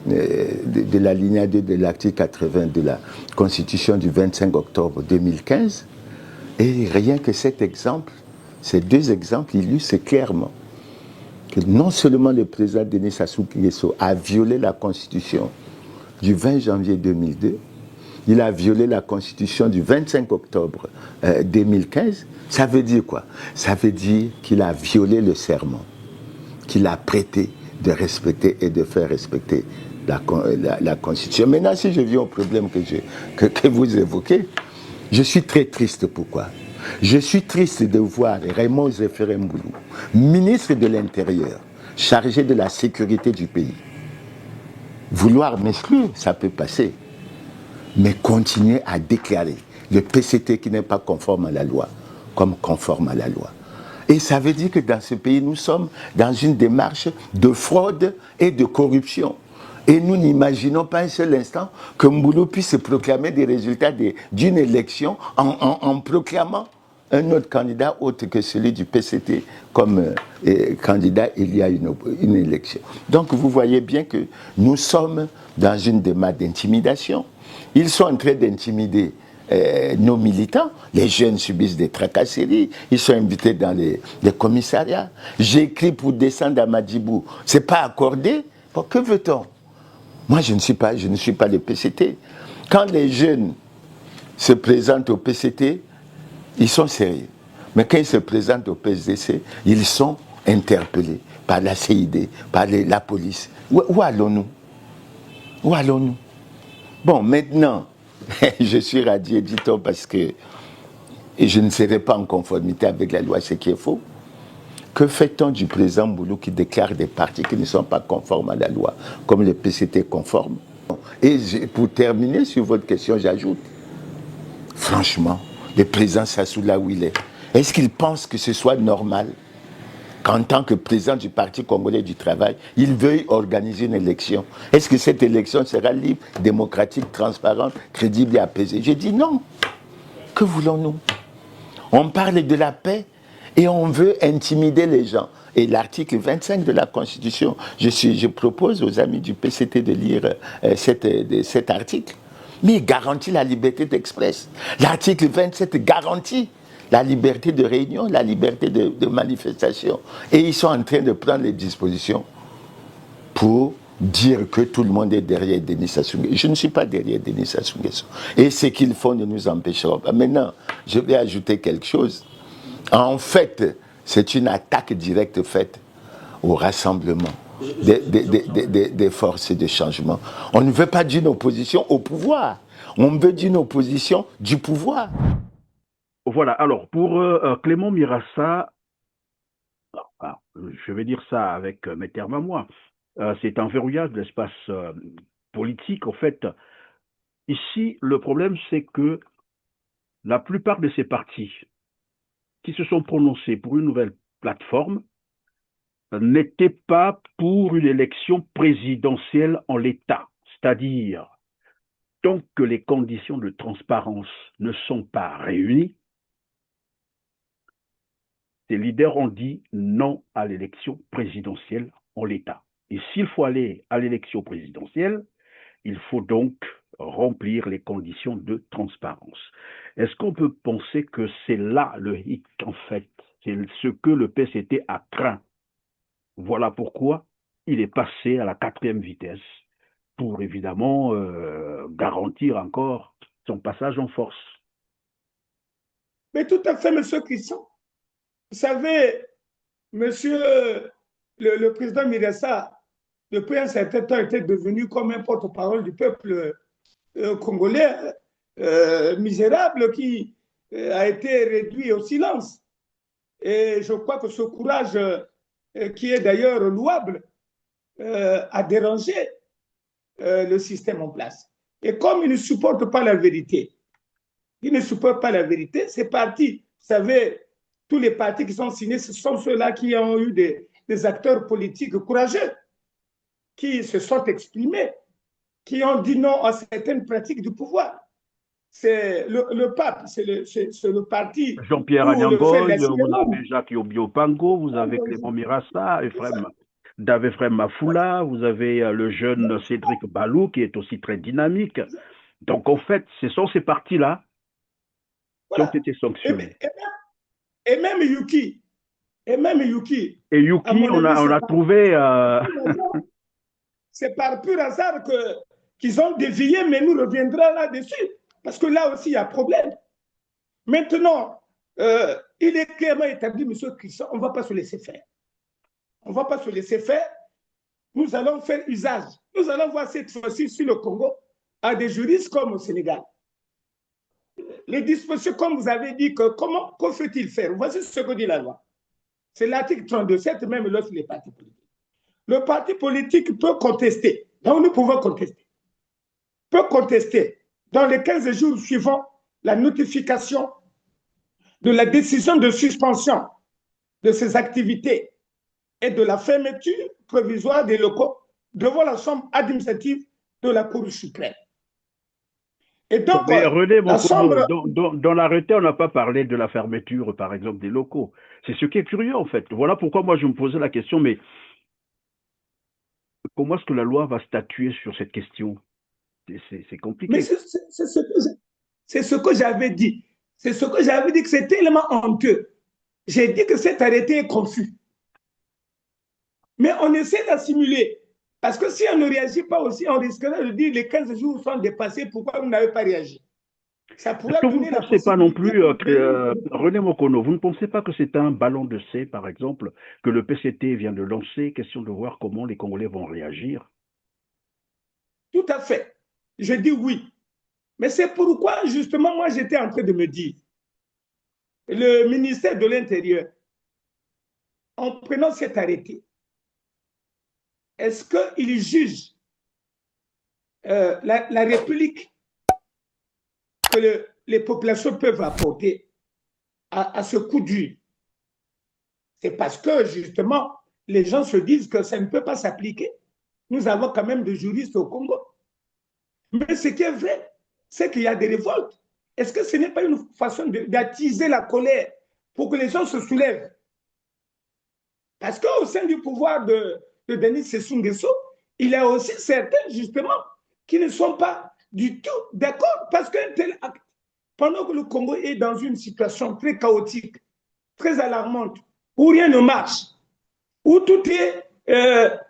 de l'alinéa 2 de l'article 80 de la Constitution du 25 octobre 2015. Et rien que cet exemple, ces deux exemples illustrent clairement que non seulement le président Denis Sassou Nguesso a violé la Constitution du 20 janvier 2002, il a violé la Constitution du 25 octobre 2015. Ça veut dire quoi? Ça veut dire qu'il a violé le serment qu'il a prêté de respecter et de faire respecter la Constitution. Maintenant, si je viens au problème que vous évoquez, je suis très triste. Pourquoi? Je suis triste de voir Raymond Zéphiré Mboulou, ministre de l'Intérieur, chargé de la sécurité du pays. Vouloir m'exclure, ça peut passer. Mais continuer à déclarer le PCT qui n'est pas conforme à la loi comme conforme à la loi. Et ça veut dire que dans ce pays, nous sommes dans une démarche de fraude et de corruption. Et nous n'imaginons pas un seul instant que Mboulo puisse proclamer des résultats d'une élection en proclamant un autre candidat autre que celui du PCT comme candidat il y a une élection. Donc vous voyez bien que nous sommes dans une démarche d'intimidation. Ils sont en train d'intimider nos militants. Les jeunes subissent des tracasseries. Ils sont invités dans les commissariats. J'ai écrit pour descendre à Madjibou. Ce n'est pas accordé. Bon, que veut-on? Moi, je ne suis pas le PCT. Quand les jeunes se présentent au PCT, ils sont sérieux. Mais quand ils se présentent au PSDC, ils sont interpellés par la CID, par la police. Où allons-nous? Où allons-nous? Bon, maintenant, je suis radié, dit-on, parce que je ne serai pas en conformité avec la loi, ce qui est faux. Que fait-on du président Mboulo qui déclare des partis qui ne sont pas conformes à la loi, comme le PCT conforme? Et pour terminer sur votre question, j'ajoute, franchement, le président Sassou, là où il est-ce qu'il pense que ce soit normal qu'en tant que président du Parti congolais du travail, il veuille organiser une élection? Est-ce que cette élection sera libre, démocratique, transparente, crédible et apaisée? Je dis non. Que voulons-nous? On parle de la paix et on veut intimider les gens. Et l'article 25 de la Constitution, je propose aux amis du PCT de lire cet article, mais il garantit la liberté d'express. L'article 27 garantit la liberté de réunion, la liberté de manifestation. Et ils sont en train de prendre les dispositions pour dire que tout le monde est derrière Denis Sassou Nguesso. Je ne suis pas derrière Denis Sassou Nguesso. Et ce qu'ils font ne nous empêchera pas. Maintenant, je vais ajouter quelque chose. En fait, c'est une attaque directe faite au rassemblement des forces de changement. On ne veut pas d'une opposition au pouvoir. On veut d'une opposition du pouvoir. Voilà, alors pour Clément Mirassa, je vais dire ça avec mes termes à moi, c'est un verrouillage de l'espace politique. En fait, ici, le problème, c'est que la plupart de ces partis qui se sont prononcés pour une nouvelle plateforme n'étaient pas pour une élection présidentielle en l'état. C'est-à-dire, tant que les conditions de transparence ne sont pas réunies, ces leaders ont dit non à l'élection présidentielle en l'état. Et s'il faut aller à l'élection présidentielle, il faut donc remplir les conditions de transparence. Est-ce qu'on peut penser que c'est là le hic, en fait? C'est ce que le PCT a craint. Voilà pourquoi il est passé à la 4e vitesse pour évidemment garantir encore son passage en force. Mais tout à fait, M. Christian. Vous savez, monsieur le président Mirassa, depuis un certain temps, était devenu comme un porte-parole du peuple congolais misérable qui a été réduit au silence. Et je crois que ce courage, qui est d'ailleurs louable, a dérangé le système en place. Et comme il ne supporte pas la vérité, ces partis, vous savez, tous les partis qui sont signés, ce sont ceux-là qui ont eu des acteurs politiques courageux, qui se sont exprimés, qui ont dit non à certaines pratiques du pouvoir. C'est le pape, c'est le parti. Jean-Pierre Agnangoy, vous avez Jacques Yobio-Pango, vous avez Clément Mirassa, David Mafoula, vous avez le jeune Cédric Balou qui est aussi très dynamique. Donc en fait, ce sont ces partis-là qui ont été sanctionnés. Et même Yuki. Et Yuki, on a trouvé... C'est par pur hasard qu'ils ont dévié, mais nous reviendrons là-dessus. Parce que là aussi, il y a problème. Maintenant, il est clairement établi, M. Christian, on ne va pas se laisser faire. On ne va pas se laisser faire. Nous allons faire usage. Nous allons voir cette fois-ci sur le Congo à des juristes comme au Sénégal. Les dispositions, comme vous avez dit, que faut-il faire? Voici ce que dit la loi. C'est l'article 32.7, même lorsque les partis politiques. Le parti politique peut contester. Donc nous pouvons contester. Peut contester dans les 15 jours suivant la notification de la décision de suspension de ces activités et de la fermeture provisoire des locaux devant la chambre administrative de la Cour suprême. Et donc, mais René la chambre... dans l'arrêté, on n'a pas parlé de la fermeture, par exemple, des locaux. C'est ce qui est curieux, en fait. Voilà pourquoi moi, je me posais la question, mais comment est-ce que la loi va statuer sur cette question? C'est compliqué. Mais c'est ce que j'avais dit. C'est ce que j'avais dit, que c'est tellement honteux. J'ai dit que cet arrêté est confus. Mais on essaie d'assimiler. Parce que si on ne réagit pas aussi, on risquerait de dire les 15 jours sont dépassés, pourquoi vous n'avez pas réagi? Ça pourrait vous ne pensez pas non plus, René Mokono, vous ne pensez pas que c'est un ballon de C, par exemple, que le PCT vient de lancer, question de voir comment les Congolais vont réagir? Tout à fait. Je dis oui. Mais c'est pourquoi, justement, moi, j'étais en train de me dire, le ministère de l'Intérieur, en prenant cet arrêté, est-ce qu'il juge la République que les populations peuvent apporter à ce coup dur? C'est parce que, justement, les gens se disent que ça ne peut pas s'appliquer. Nous avons quand même des juristes au Congo. Mais ce qui est vrai, c'est qu'il y a des révoltes. Est-ce que ce n'est pas une façon d'attiser la colère pour que les gens se soulèvent? Parce qu'au sein du pouvoir de Denis Sassou Nguesso, il y a aussi certains, justement, qui ne sont pas du tout d'accord parce qu'un tel acte, pendant que le Congo est dans une situation très chaotique, très alarmante, où rien ne marche, où tout est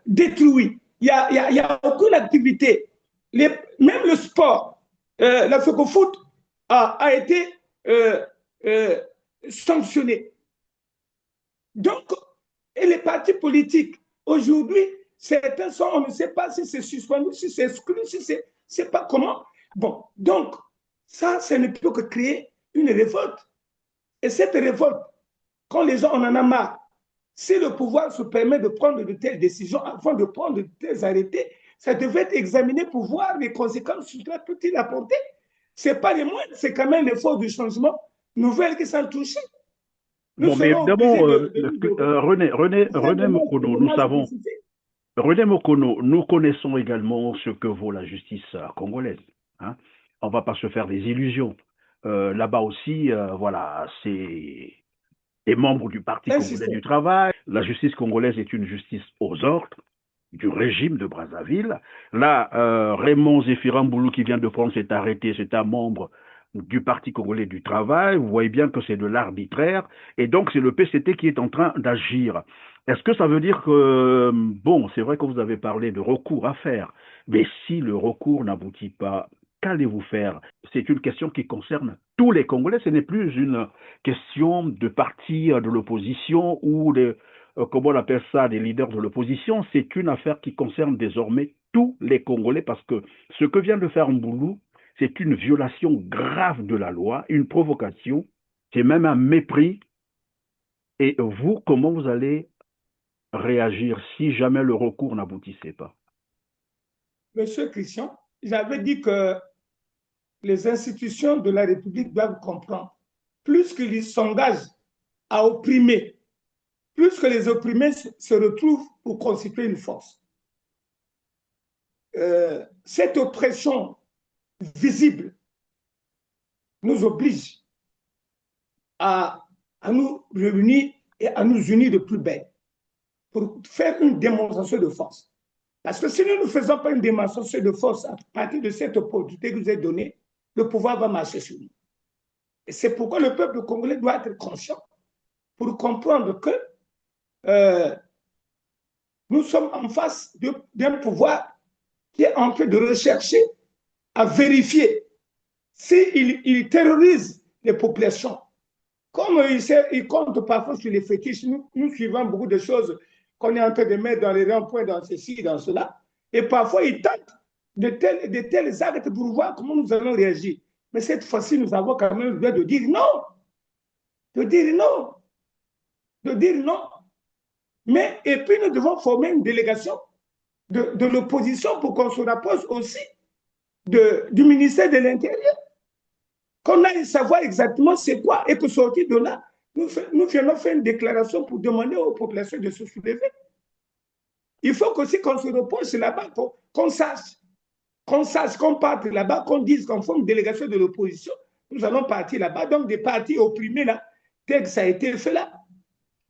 détruit, il n'y a aucune activité, même le sport, la FECOFOOT a été sanctionné. Donc, et les partis politiques, aujourd'hui, certains sont, on ne sait pas si c'est suspendu, si c'est exclu, si c'est pas comment. Bon, donc, ça ne peut que créer une révolte. Et cette révolte, quand les gens en ont marre, si le pouvoir se permet de prendre de telles décisions, avant de prendre de tels arrêtés, ça devait être examiné pour voir les conséquences sur la peut-il apporter. Ce n'est pas les moindres, c'est quand même les forces du changement nouvelles qui sont touchées. Bon, mais évidemment, René Mokono, nous savons, René Mokono, nous connaissons également ce que vaut la justice congolaise. Hein. On ne va pas se faire des illusions. Là-bas aussi, voilà, c'est des membres du Parti congolais du travail. La justice congolaise est une justice aux ordres du régime de Brazzaville. Là, Raymond Zéphirine-Boulou qui vient de prendre cet arrêté, c'est un membre du Parti congolais du travail. Vous voyez bien que c'est de l'arbitraire. Et donc, c'est le PCT qui est en train d'agir. Est-ce que ça veut dire que, bon, c'est vrai que vous avez parlé de recours à faire, mais si le recours n'aboutit pas, qu'allez-vous faire? C'est une question qui concerne tous les Congolais. Ce n'est plus une question de parti de l'opposition ou de, comment on appelle ça, des leaders de l'opposition. C'est une affaire qui concerne désormais tous les Congolais parce que ce que vient de faire Mboulou, c'est une violation grave de la loi, une provocation, c'est même un mépris. Et vous, comment vous allez réagir si jamais le recours n'aboutissait pas? Monsieur Christian, j'avais dit que les institutions de la République doivent comprendre, plus qu'ils s'engagent à opprimer, plus que les opprimés se retrouvent pour constituer une force. Cette oppression visible nous oblige à nous réunir et à nous unir de plus belle pour faire une démonstration de force. Parce que si nous ne faisons pas une démonstration de force à partir de cette opportunité que vous avez donnée, le pouvoir va marcher sur nous. Et c'est pourquoi le peuple congolais doit être conscient pour comprendre que nous sommes en face d'un pouvoir qui est en train de rechercher à vérifier s'il terrorise les populations. Comme il compte parfois sur les fétiches, nous suivons beaucoup de choses qu'on est en train de mettre dans les ronds-points, dans ceci, dans cela. Et parfois, il tente de tels actes pour voir comment nous allons réagir. Mais cette fois-ci, nous avons quand même le droit de dire non. De dire non. De dire non. Mais, et puis, nous devons former une délégation de l'opposition pour qu'on se rapproche aussi du ministère de l'Intérieur. Qu'on aille savoir exactement c'est quoi et que sortir de là, nous venons faire une déclaration pour demander aux populations de se soulever. Il faut aussi qu'on se repose là-bas, qu'on sache, qu'on parte là-bas, qu'on dise qu'en forme de délégation de l'opposition, nous allons partir là-bas. Donc, des partis opprimés là, tel que ça a été fait là,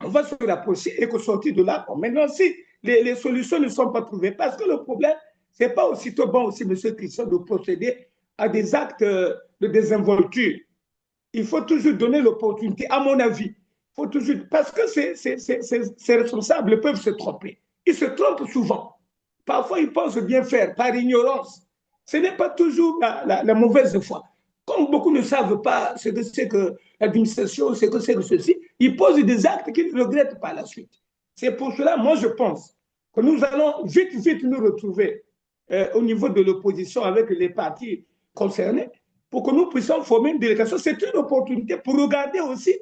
on va se rapprocher et que sortir de là. Bon, maintenant, si les solutions ne sont pas trouvées, parce que le problème, ce n'est pas aussitôt bon aussi, M. Christian, de procéder à des actes de désinvolture. Il faut toujours donner l'opportunité, à mon avis. Il faut toujours, parce que ces responsables peuvent se tromper. Ils se trompent souvent. Parfois, ils pensent bien faire par ignorance. Ce n'est pas toujours la mauvaise foi. Comme beaucoup ne savent pas ce que c'est que l'administration, ce que c'est que ceci, ils posent des actes qu'ils regrettent par la suite. C'est pour cela, moi, je pense que nous allons vite nous retrouver au niveau de l'opposition avec les partis concernés pour que nous puissions former une délégation. C'est une opportunité pour regarder aussi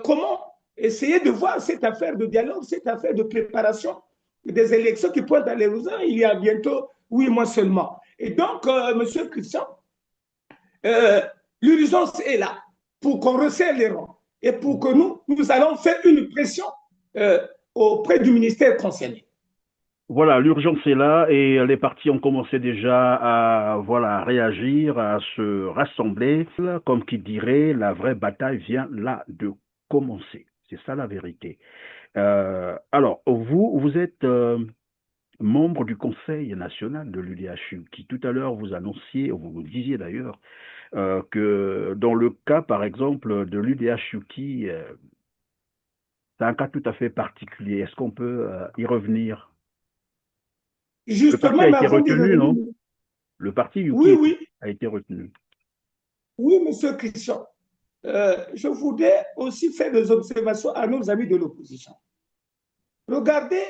comment essayer de voir cette affaire de dialogue, cette affaire de préparation des élections qui pointent à l'horizon il y a bientôt 8 mois seulement. Et donc, M. Christian, l'urgence est là pour qu'on resserre les rangs et pour que nous allons faire une pression auprès du ministère concerné. Voilà, l'urgence est là et les partis ont commencé déjà à réagir, à se rassembler. Comme qui dirait, la vraie bataille vient là de commencer. C'est ça la vérité. Alors, vous êtes membre du Conseil national de l'UDHU, qui tout à l'heure vous annonciez, vous disiez d'ailleurs, que dans le cas, par exemple, de l'UDHU, c'est un cas tout à fait particulier. Est-ce qu'on peut y revenir? Justement, le parti a été retenu, non? Le parti Yuki a été retenu. Oui, M. Christian. Je voudrais aussi faire des observations à nos amis de l'opposition. Regardez,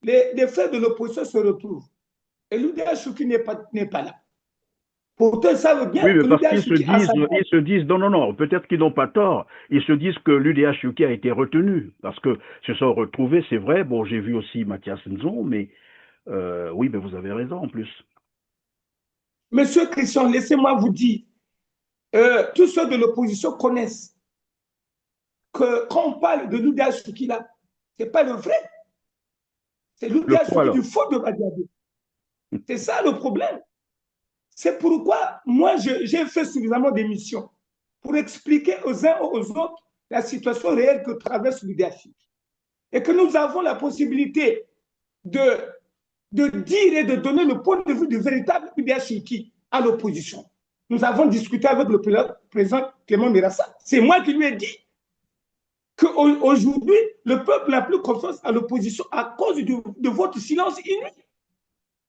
les frères de l'opposition se retrouvent. Et l'UDHU n'est pas là. Pourtant, ça veut bien que parce qu'ils se disent, non, peut-être qu'ils n'ont pas tort. Ils se disent que l'UDHU a été retenu. Parce que se sont retrouvés, c'est vrai. Bon, j'ai vu aussi Mathias Nzon, mais oui, mais vous avez raison en plus. Monsieur Christian, laissez-moi vous dire, tous ceux de l'opposition connaissent que quand on parle de l'UDHU là, ce n'est pas le vrai. C'est l'UDHU du faux de Badiabé. C'est ça le problème. C'est pourquoi moi, j'ai fait suffisamment d'émissions pour expliquer aux uns et aux autres la situation réelle que traverse l'UDHU. Et que nous avons la possibilité de dire et de donner le point de vue du véritable UDHU à l'opposition. Nous avons discuté avec le président Clément Mirassa. C'est moi qui lui ai dit qu'aujourd'hui, le peuple n'a plus confiance à l'opposition à cause de votre silence inutile.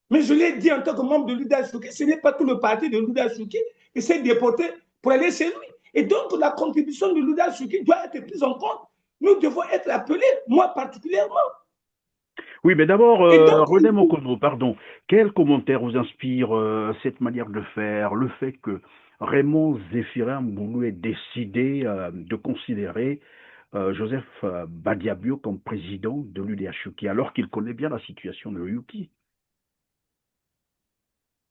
Mais je l'ai dit en tant que membre de l'UDHU, ce n'est pas tout le parti de l'UDHU qui s'est déporté pour aller chez lui. Et donc, la contribution de l'UDHU doit être prise en compte. Nous devons être appelés, moi particulièrement. Oui, mais d'abord, René Mokono, pardon, quel commentaire vous inspire cette manière de faire, le fait que Raymond Zéphirin Mboulou ait décidé de considérer Joseph Badiabio comme président de l'UDHU, alors qu'il connaît bien la situation de Yuki?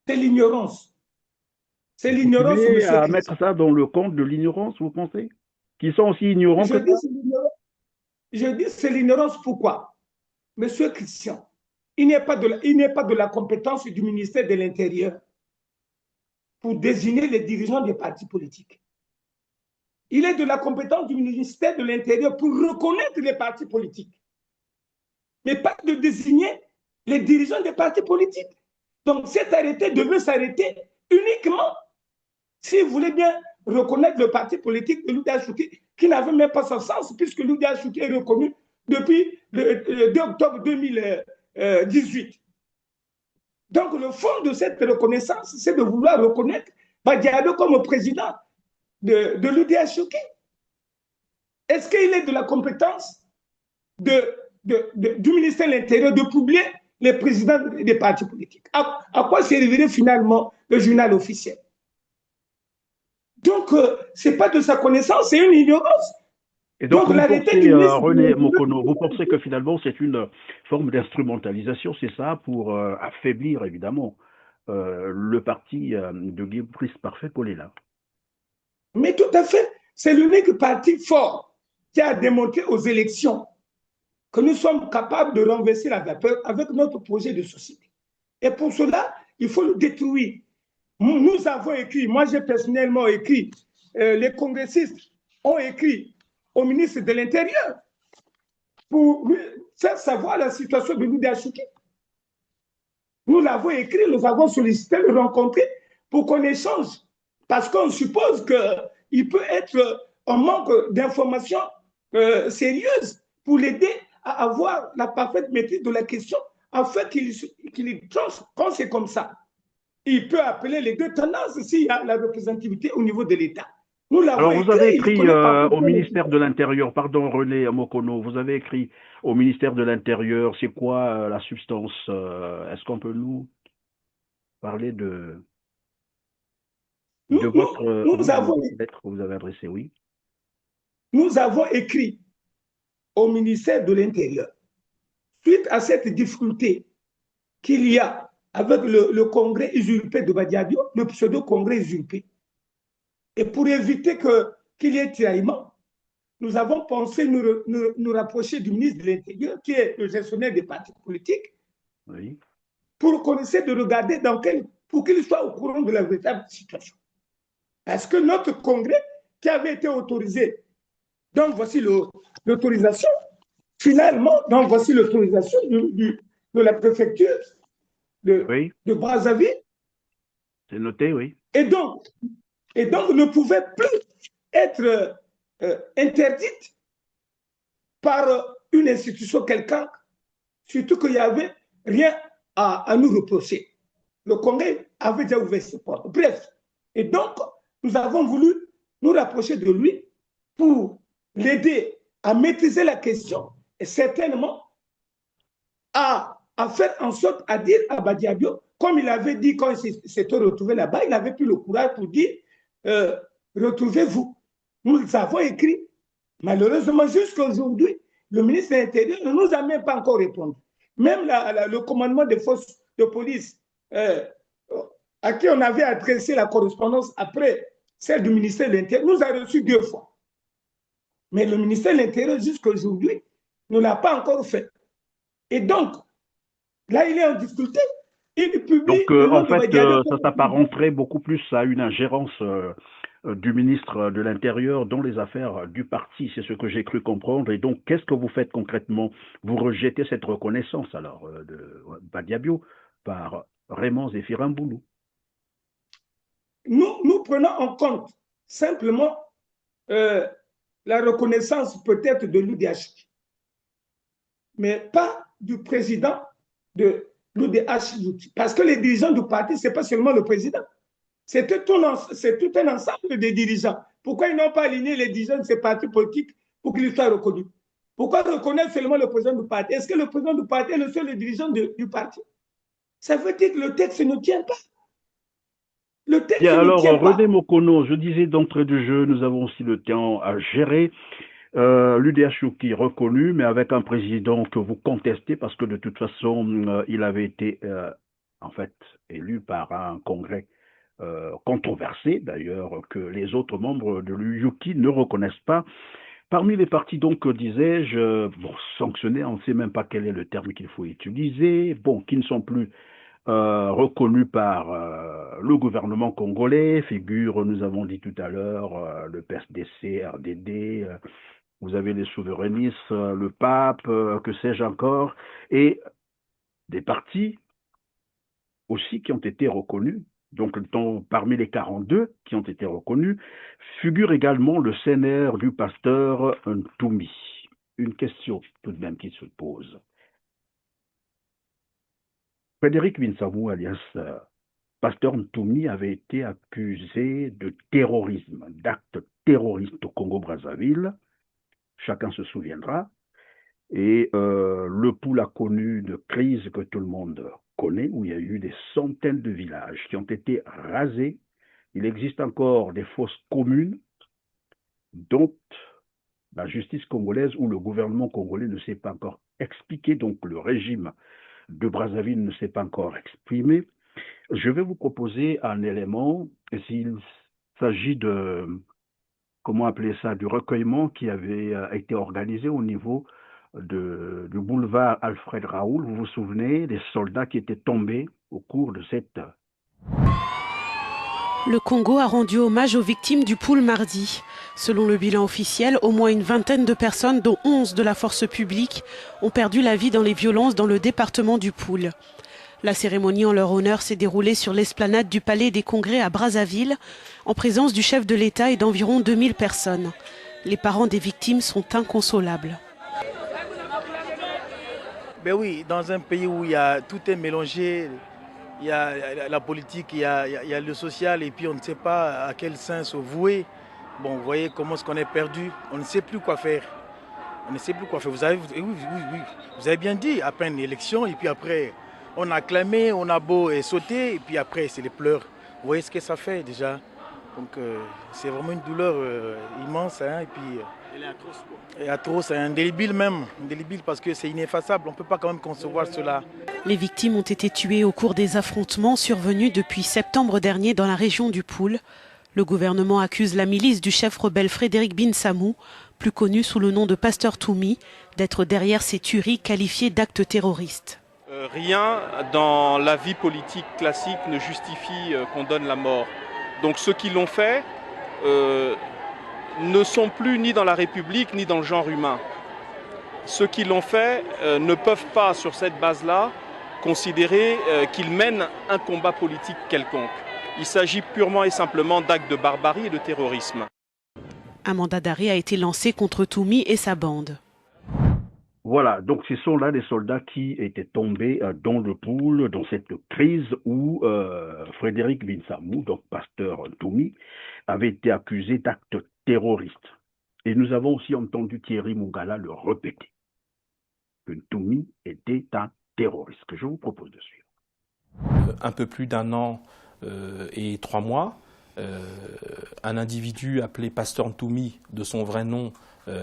C'est l'ignorance. C'est l'ignorance, monsieur. À mettre ça dans le compte de l'ignorance, vous pensez? Qu'ils sont aussi ignorants que ça? Je dis c'est l'ignorance. Pourquoi? Monsieur Christian, il n'est pas de la compétence du ministère de l'Intérieur pour désigner les dirigeants des partis politiques. Il est de la compétence du ministère de l'Intérieur pour reconnaître les partis politiques, mais pas de désigner les dirigeants des partis politiques. Donc cet arrêté devait s'arrêter uniquement si vous voulez bien reconnaître le parti politique de l'UDHU qui n'avait même pas son sens puisque l'UDHU est reconnu depuis le 2 octobre 2018. Donc le fond de cette reconnaissance, c'est de vouloir reconnaître Badiabé comme président de l'UDHU. Est-ce qu'il est de la compétence du ministère de l'Intérieur de publier les présidents des partis politiques? À quoi servirait finalement le journal officiel? Donc, ce n'est pas de sa connaissance, c'est une ignorance. Et donc vous pensez, René Mokono, vous pensez que finalement c'est une forme d'instrumentalisation, c'est ça, pour affaiblir évidemment le parti de Guy Brice Parfait Kolela? Mais tout à fait. C'est l'unique parti fort qui a démontré aux élections que nous sommes capables de renverser la vapeur avec notre projet de société. Et pour cela, il faut le détruire. Nous avons écrit, moi j'ai personnellement écrit, les congressistes ont écrit au ministre de l'Intérieur pour lui faire savoir la situation de l'UDHUK. Nous l'avons écrit, nous avons sollicité le rencontrer pour qu'on échange. Parce qu'on suppose qu'il peut être un manque d'informations sérieuses pour l'aider à avoir la parfaite maîtrise de la question, afin qu'il tranche quand c'est comme ça. Il peut appeler les deux tendances s'il y a la représentativité au niveau de l'État. Alors, vous avez écrit au ministère de l'Intérieur, pardon René Mokono, vous avez écrit au ministère de l'Intérieur, c'est quoi la substance? Est-ce qu'on peut nous parler de votre lettre que vous avez adressée, oui? Nous avons écrit au ministère de l'Intérieur, suite à cette difficulté qu'il y a avec le congrès usurpé de Badiabio, le pseudo-congrès usurpé, et pour éviter qu'il y ait tiraillement, nous avons pensé nous rapprocher du ministre de l'Intérieur, qui est le gestionnaire des partis politiques, oui, pour qu'on essaie de regarder pour qu'il soit au courant de la véritable situation. Parce que notre congrès, qui avait été autorisé, donc voici l'autorisation, finalement, donc voici l'autorisation de la préfecture oui, de Brazzaville. c'est noté, oui. Et donc ne pouvait plus être interdite par une institution quelconque, surtout qu'il n'y avait rien à nous reprocher. Le Congrès avait déjà ouvert ses portes. Bref, et donc, nous avons voulu nous rapprocher de lui pour l'aider à maîtriser la question et certainement à faire en sorte à dire à Badiabio, comme il avait dit quand il s'était retrouvé là-bas, il n'avait plus le courage pour dire retrouvez-vous. Nous avons écrit. Malheureusement, jusqu'à aujourd'hui, le ministre de l'Intérieur ne nous a même pas encore répondu. Même le commandement des forces de police à qui on avait adressé la correspondance après celle du ministère de l'Intérieur, nous a reçu 2 fois. Mais le ministère de l'Intérieur, jusqu'à aujourd'hui, ne l'a pas encore fait. Et donc, là, il est en difficulté. Il publie. Donc, en fait, ça s'apparenterait beaucoup plus à une ingérence du ministre de l'Intérieur dans les affaires du parti. C'est ce que j'ai cru comprendre. Et donc, qu'est-ce que vous faites concrètement? Vous rejetez cette reconnaissance, alors, de Badiabio par Raymond Zéphirine-Boulou? Nous prenons en compte simplement la reconnaissance peut-être de l'UDH, mais pas du président de l'UDH, parce que les dirigeants du parti, ce n'est pas seulement le président, c'est tout un ensemble de dirigeants. Pourquoi ils n'ont pas aligné les dirigeants de ces partis politiques pour qu'ils soient reconnus? Pourquoi reconnaître seulement le président du parti? Est-ce que le président du parti est le seul dirigeant du parti? Ça veut dire que le texte ne tient pas. Alors, René Mokono, je disais d'entrée de jeu, nous avons aussi le temps à gérer. L'UDHUK reconnu, mais avec un président que vous contestez parce que de toute façon, il avait été en fait élu par un congrès controversé, d'ailleurs, que les autres membres de l'UDHUK ne reconnaissent pas. Parmi les partis, donc, disais-je, sanctionnés, on ne sait même pas quel est le terme qu'il faut utiliser, qui ne sont plus reconnus par le gouvernement congolais, figure, nous avons dit tout à l'heure, le PSDC, RDD, vous avez les souverainistes, le pape, que sais-je encore, et des partis aussi qui ont été reconnus. Donc, parmi les 42 qui ont été reconnus, figure également le CNR du pasteur Ntoumi. Une question tout de même qui se pose. Frédéric Winsavou, alias pasteur Ntoumi, avait été accusé de terrorisme, d'actes terroristes au Congo-Brazzaville. Chacun se souviendra. Et le Poul a connu une crise que tout le monde connaît, où il y a eu des centaines de villages qui ont été rasés. Il existe encore des fosses communes dont la justice congolaise ou le gouvernement congolais ne s'est pas encore expliqué, donc le régime de Brazzaville ne s'est pas encore exprimé. Je vais vous proposer un élément, s'il s'agit de comment appeler ça, du recueillement qui avait été organisé au niveau du boulevard Alfred Raoul. Vous vous souvenez des soldats qui étaient tombés au cours de cette... Le Congo a rendu hommage aux victimes du Poul mardi. Selon le bilan officiel, au moins une vingtaine de personnes, dont 11 de la force publique, ont perdu la vie dans les violences dans le département du Poul. La cérémonie en leur honneur s'est déroulée sur l'esplanade du Palais des Congrès à Brazzaville, en présence du chef de l'État et d'environ 2000 personnes. Les parents des victimes sont inconsolables. Ben oui, dans un pays où tout est mélangé, il y a la politique, il y a le social, et puis on ne sait pas à quel sens se vouer. Bon, vous voyez comment est-ce qu'on est perdu, on ne sait plus quoi faire. On ne sait plus quoi faire. Vous avez bien dit, après une élection, et puis après, on a clamé, on a beau sauter, et puis après, c'est les pleurs. Vous voyez ce que ça fait déjà. Donc, c'est vraiment une douleur immense, hein, et puis... Elle est atroce, quoi. Elle est atroce, c'est indélébile même, indélébile parce que c'est ineffaçable, on ne peut pas quand même concevoir cela. Les victimes ont été tuées au cours des affrontements survenus depuis septembre dernier dans la région du Poul. Le gouvernement accuse la milice du chef rebelle Frédéric Binsamou, plus connu sous le nom de Pasteur Toumi, d'être derrière ces tueries qualifiées d'actes terroristes. Rien dans la vie politique classique ne justifie qu'on donne la mort. Donc ceux qui l'ont fait ne sont plus ni dans la République ni dans le genre humain. Ceux qui l'ont fait ne peuvent pas, sur cette base-là, considérer qu'ils mènent un combat politique quelconque. Il s'agit purement et simplement d'actes de barbarie et de terrorisme. Un mandat d'arrêt a été lancé contre Toumi et sa bande. Voilà, donc ce sont là des soldats qui étaient tombés dans le Poul, dans cette crise où Frédéric Binsamou, donc Pasteur Toumi, avait été accusé d'actes terroristes. Et nous avons aussi entendu Thierry Mongala le répéter, que Toumi était un terroriste, que je vous propose de suivre. Un peu plus d'1 an et 3 mois, un individu appelé Pasteur Toumi, de son vrai nom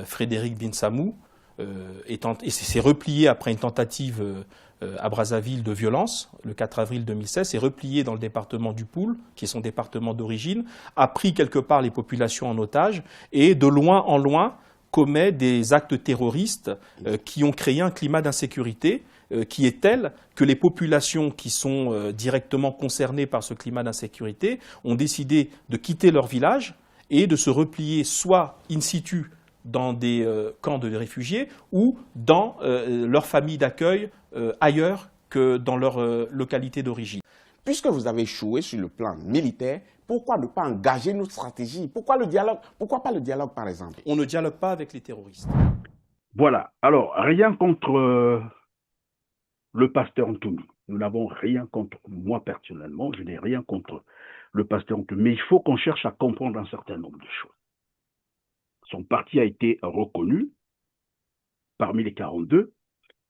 Frédéric Binsamou, s'est replié après une tentative à Brazzaville de violence, le 4 avril 2016, s'est replié dans le département du Poul, qui est son département d'origine, a pris quelque part les populations en otage et de loin en loin commet des actes terroristes qui ont créé un climat d'insécurité qui est tel que les populations qui sont directement concernées par ce climat d'insécurité ont décidé de quitter leur village et de se replier soit in situ dans des camps de réfugiés ou dans leur famille d'accueil ailleurs que dans leur localité d'origine. Puisque vous avez échoué sur le plan militaire, pourquoi ne pas engager nos stratégies? Pourquoi le dialogue? Pourquoi pas le dialogue, par exemple? On ne dialogue pas avec les terroristes. Voilà. Alors, rien contre le pasteur Ntoumi. Nous n'avons rien contre, moi personnellement, je n'ai rien contre le pasteur Ntoumi. Mais il faut qu'on cherche à comprendre un certain nombre de choses. Son parti a été reconnu parmi les 42.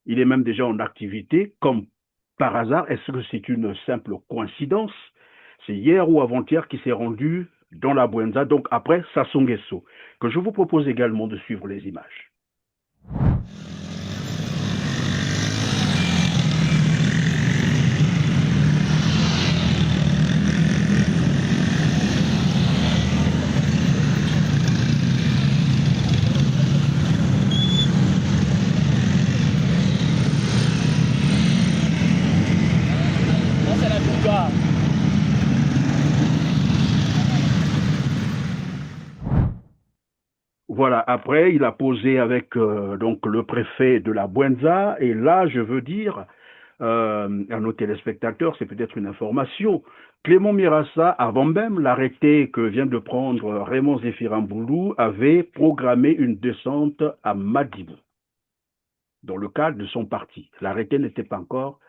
Il est même déjà en activité, comme par hasard. Est-ce que c'est une simple coïncidence? C'est hier ou avant-hier qu'il s'est rendu dans la Bouenza, donc après Sassou Nguesso, que je vous propose également de suivre les images. Voilà, après, il a posé avec donc le préfet de la Bouenza, et là, je veux dire à nos téléspectateurs, c'est peut-être une information, Clément Mirassa, avant même l'arrêté que vient de prendre Raymond Zéphirine-Boulou, avait programmé une descente à Madibou, dans le cadre de son parti. L'arrêté n'était pas encore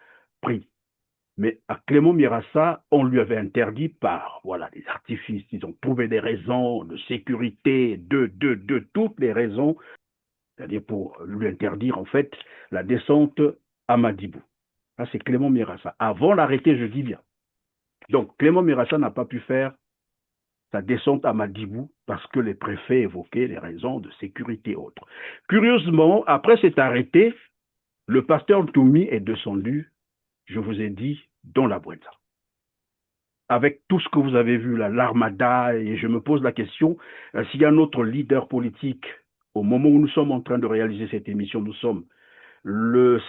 pris. Mais à Clément Mirassa, on lui avait interdit par des artifices. Ils ont trouvé des raisons de sécurité, de toutes les raisons, c'est-à-dire pour lui interdire en fait la descente à Madibou. Ça, c'est Clément Mirassa. Avant l'arrêté, je dis bien. Donc, Clément Mirassa n'a pas pu faire sa descente à Madibou parce que les préfets évoquaient les raisons de sécurité autres. Curieusement, après cet arrêté, le pasteur Ntoumi est descendu, je vous ai dit, dans la Bouenza. avec tout ce que vous avez vu, l'armada, et je me pose la question, s'il y a un autre leader politique, au moment où nous sommes en train de réaliser cette émission, nous sommes le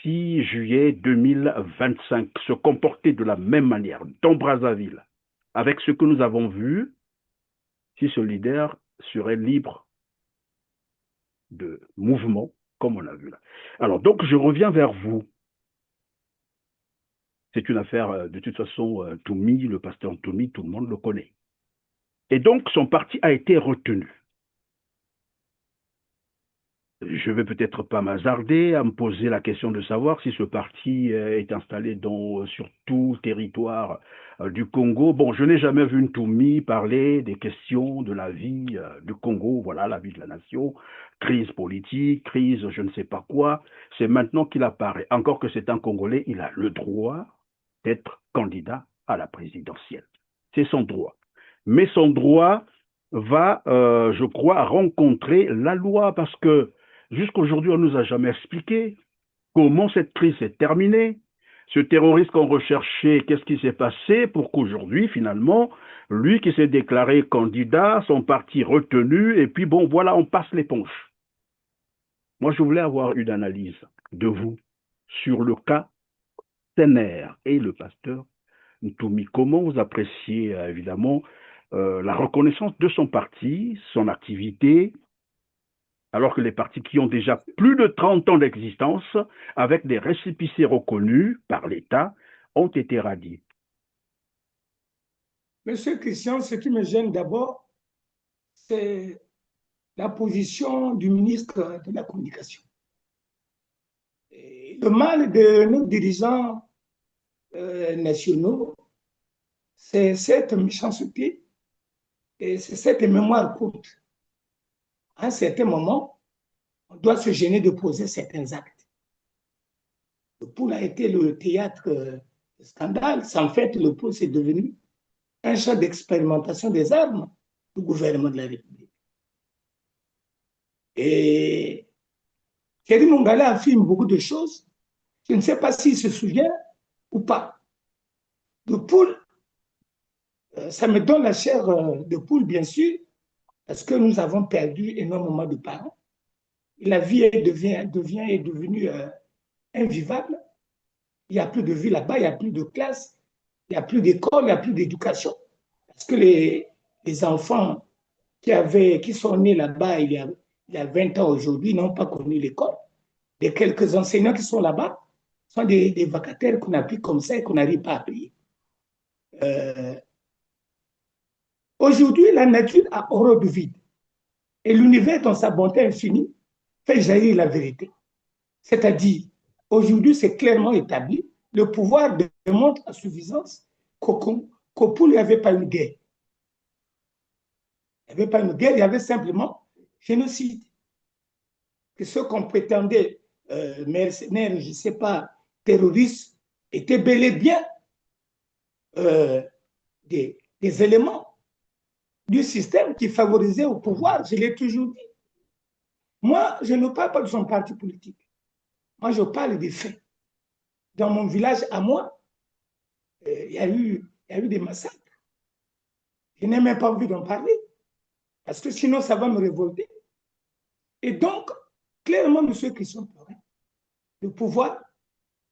6 juillet 2025, se comporter de la même manière dans Brazzaville, avec ce que nous avons vu, si ce leader serait libre de mouvement, comme on a vu là. Alors, donc, je reviens vers vous. C'est une affaire, de toute façon, Toumi, le pasteur Toumi, tout le monde le connaît. Et donc, son parti a été retenu. Je ne vais peut-être pas m'hasarder à me poser la question de savoir si ce parti est installé sur tout le territoire du Congo. Bon, je n'ai jamais vu Toumi parler des questions de la vie du Congo, voilà, la vie de la nation, crise politique, crise je ne sais pas quoi. C'est maintenant qu'il apparaît. Encore que c'est un Congolais, il a le droit d'être candidat à la présidentielle. C'est son droit. Mais son droit va, je crois, rencontrer la loi parce que jusqu'aujourd'hui, on ne nous a jamais expliqué comment cette crise s'est terminée. Ce terroriste qu'on recherchait, qu'est-ce qui s'est passé pour qu'aujourd'hui, finalement, lui qui s'est déclaré candidat, son parti retenu, et puis bon, voilà, on passe l'éponge. Moi, je voulais avoir une analyse de vous sur le cas Tener et le pasteur Ntoumi. Comment vous appréciez, évidemment, la reconnaissance de son parti, son activité, alors que les partis qui ont déjà plus de 30 ans d'existence, avec des récépissés reconnus par l'État, ont été radiés? Monsieur Christian, ce qui me gêne d'abord, c'est la position du ministre de la Communication. Et le mal de nos dirigeants nationaux, c'est cette méchanceté et c'est cette mémoire courte. À un certain moment, on doit se gêner de poser certains actes. Le pool a été le théâtre de scandale. En fait, le pool c'est devenu un champ d'expérimentation des armes du gouvernement de la République. Et Thierry Mongala affirme beaucoup de choses. Je ne sais pas s'il se souvient ou pas. Le pool, ça me donne la chair de poule, bien sûr, parce que nous avons perdu énormément de parents. Et la vie est devenue invivable. Il n'y a plus de vie là-bas, il n'y a plus de classe, il n'y a plus d'école, il n'y a plus d'éducation. Parce que les enfants qui sont nés là-bas il y a 20 ans aujourd'hui n'ont pas connu l'école. Les quelques enseignants qui sont là-bas sont des vacataires qu'on a pris comme ça et qu'on n'arrive pas à payer. Aujourd'hui, la nature a horreur du vide. Et l'univers, dans sa bonté infinie, fait jaillir la vérité. C'est-à-dire, aujourd'hui, c'est clairement établi, le pouvoir démontre à suffisance qu'au Poul, il n'y avait pas une guerre. Il n'y avait pas une guerre, il y avait simplement génocide. Que ceux qu'on prétendait mercenaires, je ne sais pas, terroristes, étaient bel et bien des éléments du système qui favorisait au pouvoir, je l'ai toujours dit. Moi, je ne parle pas de son parti politique. Moi, je parle des faits. Dans mon village, à moi, il y a eu des massacres. Je n'ai même pas envie d'en parler, parce que sinon, ça va me révolter. Et donc, clairement, M. Christian Pellerin, le pouvoir,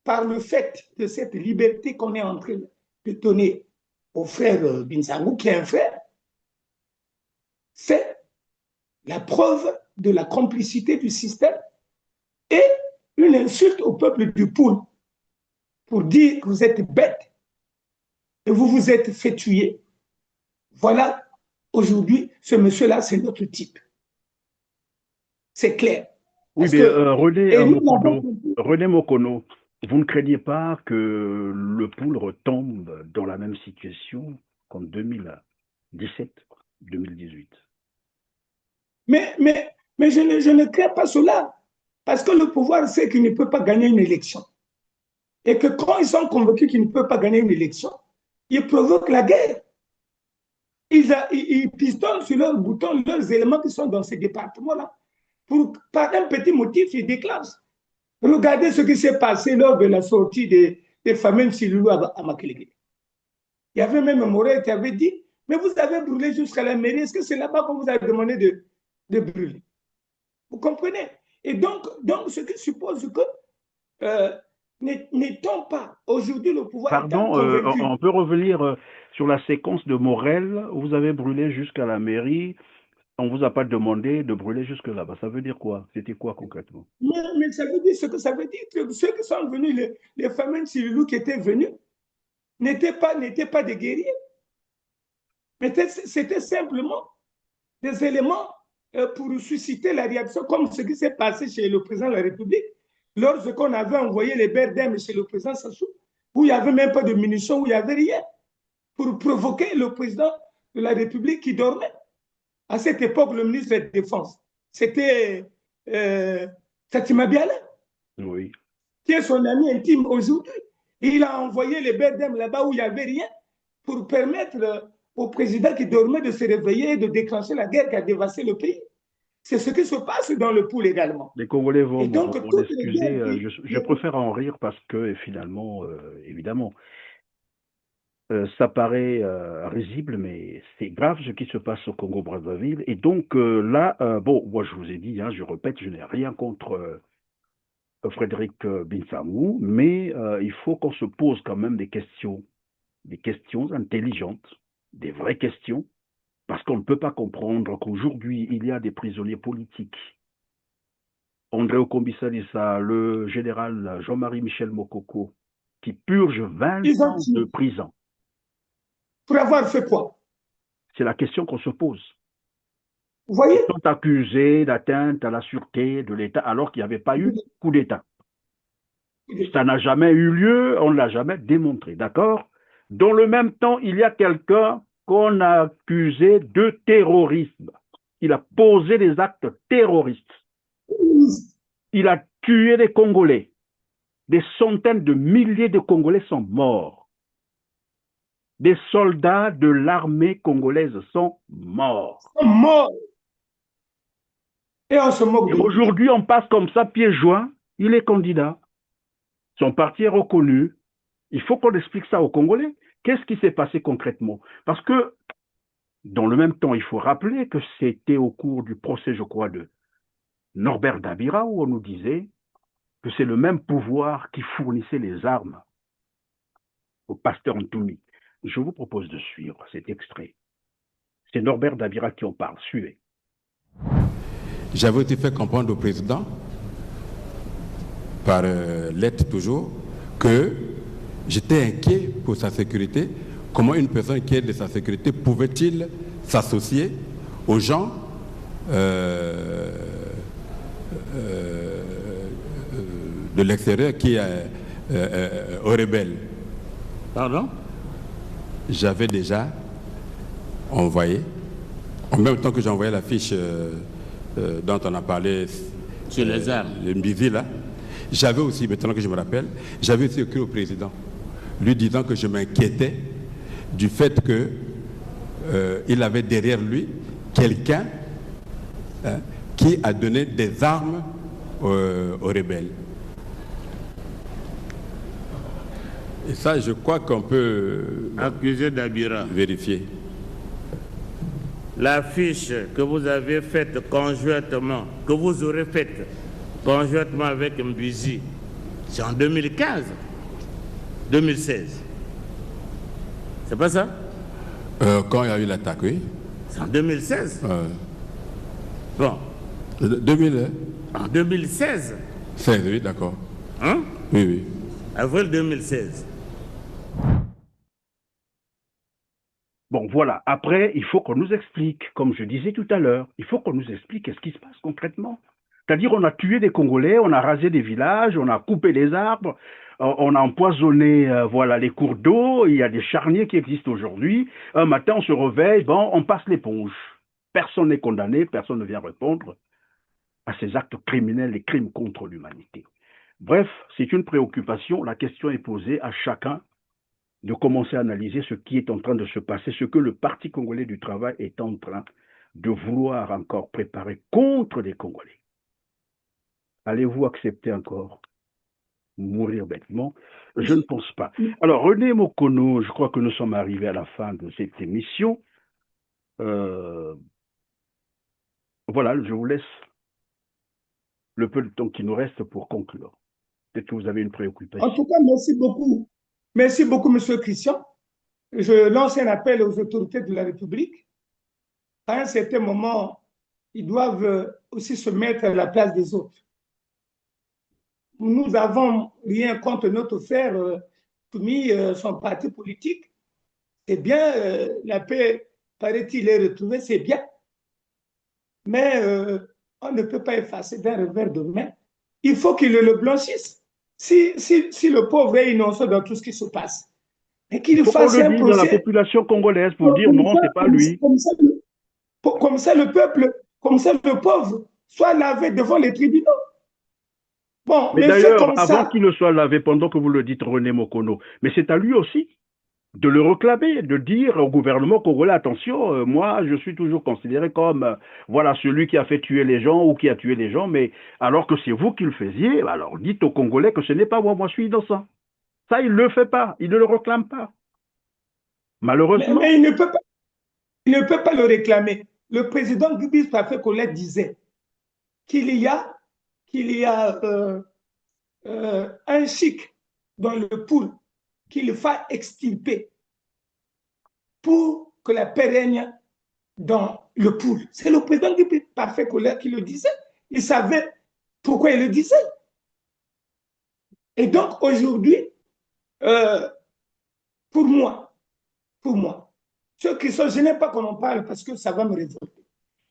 par le fait de cette liberté qu'on est en train de donner au frère Binsangou, qui est un frère, c'est la preuve de la complicité du système et une insulte au peuple du Poul pour dire que vous êtes bête et vous vous êtes fait tuer. Voilà, aujourd'hui, ce monsieur-là, c'est notre type. C'est clair. Oui, mais René Mokono, vous ne craignez pas que le Poul retombe dans la même situation qu'en 2017, 2018? Mais je ne crains pas cela, parce que le pouvoir sait qu'il ne peut pas gagner une élection. Et que quand ils sont convaincus qu'ils ne peuvent pas gagner une élection, ils provoquent la guerre. Ils pistonnent sur leurs boutons leurs éléments qui sont dans ces départements-là. Par un petit motif, ils déclenchent. Regardez ce qui s'est passé lors de la sortie des familles Silulu à Makelele. Il y avait même un Morel qui avait dit, mais vous avez brûlé jusqu'à la mairie, est-ce que c'est là-bas qu'on vous a demandé de brûler? Vous comprenez? Et donc, ce qui suppose que n'étant pas aujourd'hui le pouvoir Pardon, convaincu. on peut revenir sur la séquence de Morel. Vous avez brûlé jusqu'à la mairie. On ne vous a pas demandé de brûler jusque là-bas. Ça veut dire quoi? C'était quoi concrètement? Mais ça veut dire ce que ça veut dire. Que ceux qui sont venus, les familles Sililou qui étaient venus, n'étaient pas des guerriers. Mais c'était simplement des éléments pour susciter la réaction, comme ce qui s'est passé chez le président de la République, lorsqu'on avait envoyé les Berdem chez le président Sassou, où il n'y avait même pas de munitions, où il n'y avait rien, pour provoquer le président de la République qui dormait. À cette époque, le ministre de la Défense, c'était Fatima Biala, oui, qui est son ami intime aujourd'hui. Il a envoyé les Berdem là-bas où il n'y avait rien pour permettre au président qui dormait de se réveiller et de déclencher la guerre qui a dévasté le pays. C'est ce qui se passe dans le pool également. Les Congolais vont m'excuser. Je préfère en rire parce que finalement, évidemment, ça paraît risible, mais c'est grave ce qui se passe au Congo-Brazzaville. Et donc là, bon, moi je vous ai dit, hein, je répète, je n'ai rien contre Frédéric Binsamou, mais il faut qu'on se pose quand même des questions intelligentes, des vraies questions, parce qu'on ne peut pas comprendre qu'aujourd'hui, il y a des prisonniers politiques. André Okombisa-Lissa, le général Jean-Marie Michel Mokoko, qui purge 20 ans de prison. Pour avoir fait quoi? C'est la question qu'on se pose. Vous voyez? Ils sont accusés d'atteinte à la sûreté de l'État alors qu'il n'y avait pas eu coup d'État. Ça n'a jamais eu lieu, on ne l'a jamais démontré, d'accord? Dans le même temps, il y a quelqu'un qu'on a accusé de terrorisme. Il a posé des actes terroristes. Il a tué des Congolais. Des centaines de milliers de Congolais sont morts. Des soldats de l'armée congolaise sont morts. Et on se moque de lui. Aujourd'hui, on passe comme ça, pieds joints. Il est candidat. Son parti est reconnu. Il faut qu'on explique ça aux Congolais. Qu'est-ce qui s'est passé concrètement? Parce que, dans le même temps, il faut rappeler que c'était au cours du procès, je crois, de Norbert Dabira, où on nous disait que c'est le même pouvoir qui fournissait les armes au pasteur Ntoumi. Je vous propose de suivre cet extrait. C'est Norbert Dabira qui en parle. Suivez. J'avais été fait comprendre au président, par lettre toujours, que j'étais inquiet pour sa sécurité. Comment une personne qui est de sa sécurité pouvait-il s'associer aux gens de l'extérieur qui aux rebelles? Pardon? J'avais déjà envoyé, en même temps que j'ai envoyé la fiche dont on a parlé sur les armes, le Mbizi là, j'avais aussi, maintenant que je me rappelle, j'avais aussi écrit au président, lui disant que je m'inquiétais du fait que il avait derrière lui quelqu'un qui a donné des armes aux rebelles. Et ça, je crois qu'on peut accuser Dabira, vérifier. La fiche que vous avez faite conjointement, que vous aurez faite conjointement avec Mbizi, c'est en 2015, 2016. C'est pas ça? Quand il y a eu l'attaque, oui. C'est en 2016. Bon. 2000, en 2016. 16, oui, d'accord. Hein? Oui, oui. Avril 2016. Bon, voilà. Après, il faut qu'on nous explique, comme je disais tout à l'heure, il faut qu'on nous explique qu'est-ce qui se passe concrètement. C'est-à-dire, on a tué des Congolais, on a rasé des villages, on a coupé des arbres, on a empoisonné voilà, les cours d'eau, il y a des charniers qui existent aujourd'hui. Un matin, on se réveille, bon, on passe l'éponge. Personne n'est condamné, personne ne vient répondre à ces actes criminels et crimes contre l'humanité. Bref, c'est une préoccupation. La question est posée à chacun de commencer à analyser ce qui est en train de se passer, ce que le Parti congolais du travail est en train de vouloir encore préparer contre les Congolais. Allez-vous accepter encore mourir bêtement. Je ne pense pas. Alors, René Mokono, je crois que nous sommes arrivés à la fin de cette émission. Voilà, je vous laisse le peu de temps qui nous reste pour conclure. Peut-être que vous avez une préoccupation. En tout cas, merci beaucoup. Merci beaucoup, M. Christian. Je lance un appel aux autorités de la République. À un certain moment, ils doivent aussi se mettre à la place des autres. Nous n'avons rien contre notre frère Toumi, son parti politique. C'est bien, la paix, paraît-il, est retrouvée, c'est bien. Mais on ne peut pas effacer d'un revers de main. Il faut qu'il le blanchisse. Si le pauvre est innocent dans tout ce qui se passe, et qu'il fasse un procès dans la population congolaise pour dire non, c'est pas lui. Comme ça, le peuple, comme ça, le pauvre soit lavé devant les tribunaux. Bon, mais d'ailleurs, avant qu'il ne soit lavé, pendant que vous le dites, René Mokono, mais c'est à lui aussi de le réclamer, de dire au gouvernement congolais, attention, moi, je suis toujours considéré comme, voilà, celui qui a fait tuer les gens ou qui a tué les gens, mais alors que c'est vous qui le faisiez, alors dites aux Congolais que ce n'est pas moi, moi je suis innocent. Ça, il ne le fait pas, il ne le réclame pas. Malheureusement. Mais il ne peut pas le réclamer. Le président Guibis Parfait Colette disait qu'il y a un chic dans le pool qu'il faut extirper pour que la paix règne dans le pool. C'est le président Guibis Parfait Colette qui le disait. Il savait pourquoi il le disait. Et donc aujourd'hui, pour moi, ceux qui sont, je n'aime pas qu'on en parle parce que ça va me révolter.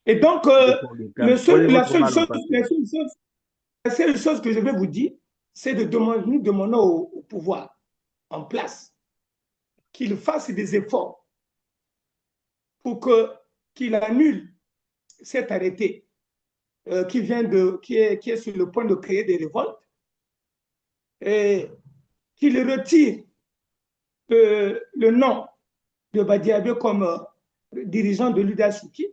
Et donc, la seule chose que je vais vous dire, c'est de nous demander au pouvoir en place qu'il fasse des efforts pour qu'il annule cet arrêté qui est sur le point de créer des révoltes et qu'il retire le nom de Badiabé comme dirigeant de l'UDA-Souki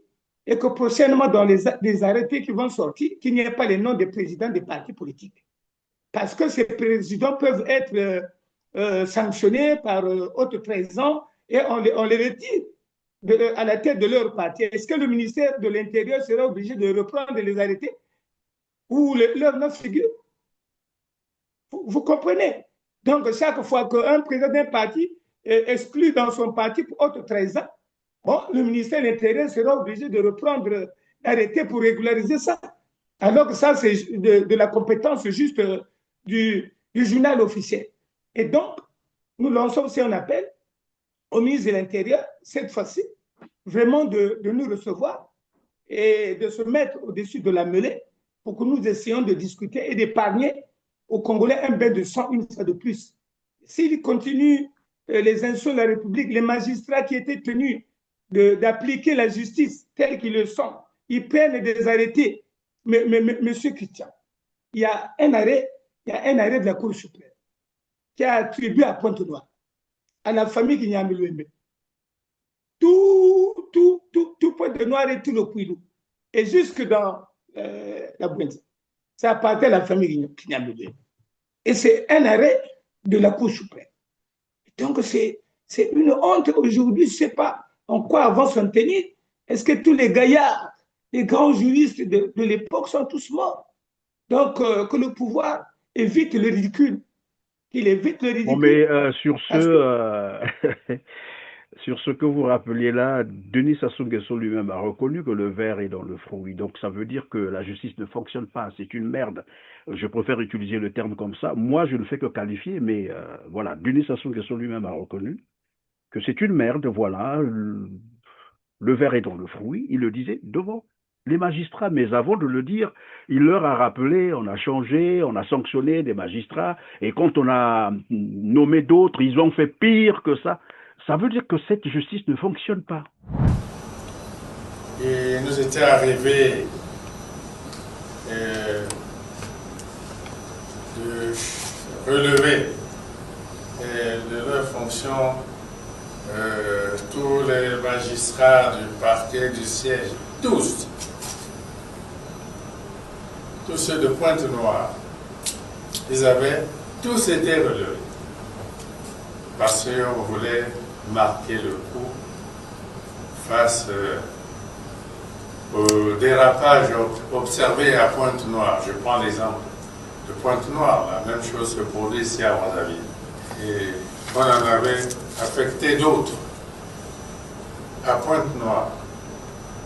et que prochainement, dans les arrêtés qui vont sortir, qu'il n'y ait pas les noms des présidents des partis politiques. Parce que ces présidents peuvent être sanctionnés par haute trahison et on les retire à la tête de leur parti. Est-ce que le ministère de l'Intérieur sera obligé de reprendre les arrêtés où leur nom figure? Vous comprenez? Donc, chaque fois qu'un président d'un parti est exclu dans son parti pour haute trahison, bon, le ministère de l'Intérieur sera obligé de reprendre l'arrêté pour régulariser ça. Alors que ça, c'est de la compétence juste du journal officiel. Et donc, nous lançons aussi un appel au ministre de l'Intérieur, cette fois-ci, vraiment de nous recevoir et de se mettre au-dessus de la mêlée pour que nous essayions de discuter et d'épargner aux Congolais un bain de sang une fois de plus. S'ils continuent les insultes de la République, les magistrats qui étaient tenus d'appliquer la justice telle qu'ils le sont, ils prennent des arrêtés. Mais Monsieur Christian, il y a un arrêt de la Cour suprême qui a attribué à Pointe-Noire, à la famille Kinyamilwembe, tout Pointe-Noire et tout le Kouilou, et jusque dans la Bouenza. Ça appartient à la famille Kinyamilwembe. Et c'est un arrêt de la Cour suprême. Donc c'est une honte aujourd'hui, je ne sais pas en quoi vont s'en tenir. Est-ce que tous les gaillards, les grands juristes de l'époque sont tous morts? Donc que le pouvoir évite le ridicule. Qu'il évite le ridicule. Bon, mais sur ce que vous rappeliez là, Denis Sassou Nguesso lui-même a reconnu que le ver est dans le fruit. Donc ça veut dire que la justice ne fonctionne pas, c'est une merde. Je préfère utiliser le terme comme ça. Moi, je ne fais que qualifier, mais voilà, Denis Sassou Nguesso lui-même a reconnu que c'est une merde, voilà, le ver est dans le fruit, il le disait devant les magistrats, mais avant de le dire, il leur a rappelé, on a changé, on a sanctionné des magistrats, et quand on a nommé d'autres, ils ont fait pire que ça. Ça veut dire que cette justice ne fonctionne pas. Et nous étions arrivés de relever de leurs fonctions tous les magistrats du parquet du siège, tous ceux de Pointe-Noire, ils avaient tous étaient relevés. Parce qu'on voulait marquer le coup face au dérapage observé à Pointe-Noire. Je prends l'exemple de Pointe-Noire, la même chose se produit ici à Brazzaville. Et on en avait affecté d'autres à Pointe-Noire.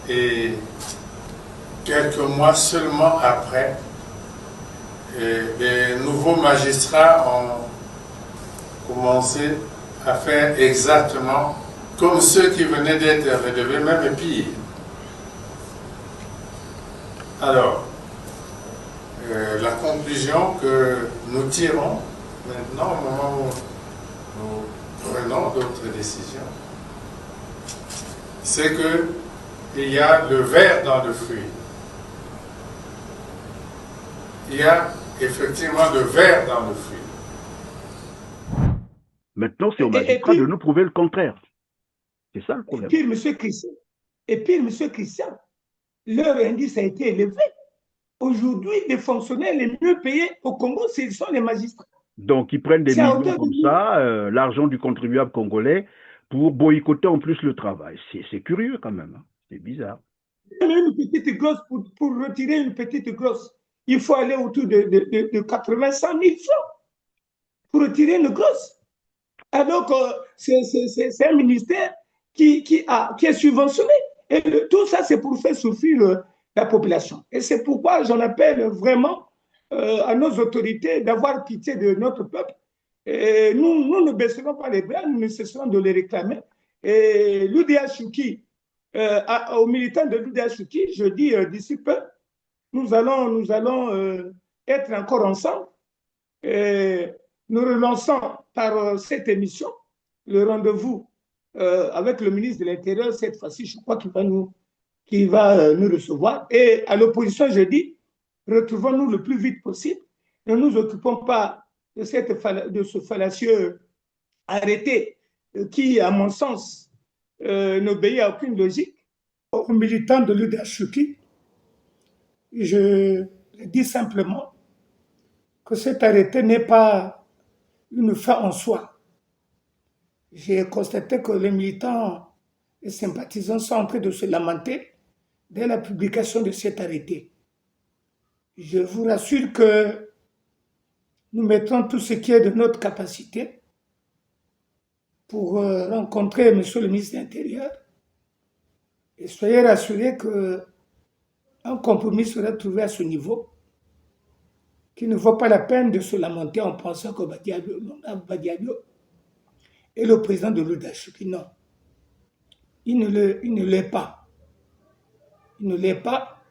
Et quelques mois seulement après, les nouveaux magistrats ont commencé à faire exactement comme ceux qui venaient d'être relevés, même pire. Alors, la conclusion que nous tirons maintenant au moment où nous prenons d'autres décisions, c'est qu'il y a le ver dans le fruit. Il y a effectivement le ver dans le fruit. Maintenant, c'est au magistrat de nous prouver le contraire. C'est ça le problème. Et puis, M. Christian, leur indice a été élevé. Aujourd'hui, les fonctionnaires les mieux payés au Congo, ce sont les magistrats. Donc, ils prennent des millions comme ça, l'argent du contribuable congolais, pour boycotter en plus le travail. C'est curieux quand même. Hein. C'est bizarre. Une petite grosse, pour retirer une petite grosse, il faut aller autour de 80 100 000 francs pour retirer une grosse. Alors que c'est un ministère qui est subventionné. Et tout ça, c'est pour faire souffrir la population. Et c'est pourquoi j'en appelle vraiment à nos autorités d'avoir pitié de notre peuple. Et nous ne baisserons pas les bras, nous ne cesserons de les réclamer. Et l'UDH-Chouki, aux militants de l'UDH-Chouki, je dis d'ici peu, nous allons être encore ensemble. Et nous relançons par cette émission le rendez-vous avec le ministre de l'Intérieur. Cette fois-ci, je crois qu'il va nous recevoir. Et à l'opposition, je dis, retrouvons-nous le plus vite possible. Ne nous occupons pas de ce fallacieux arrêté qui, à mon sens, n'obéit à aucune logique. Aux militants de l'UDH-Chouki, je dis simplement que cet arrêté n'est pas une fin en soi. J'ai constaté que les militants et sympathisants sont en train de se lamenter dès la publication de cet arrêté. Je vous rassure que nous mettrons tout ce qui est de notre capacité pour rencontrer M. le ministre de l'Intérieur et soyez rassurés qu'un compromis sera trouvé à ce niveau qui ne vaut pas la peine de se lamenter en pensant que Badiabio est le président de l'UDH. Non, il ne l'est pas. Il ne l'est pas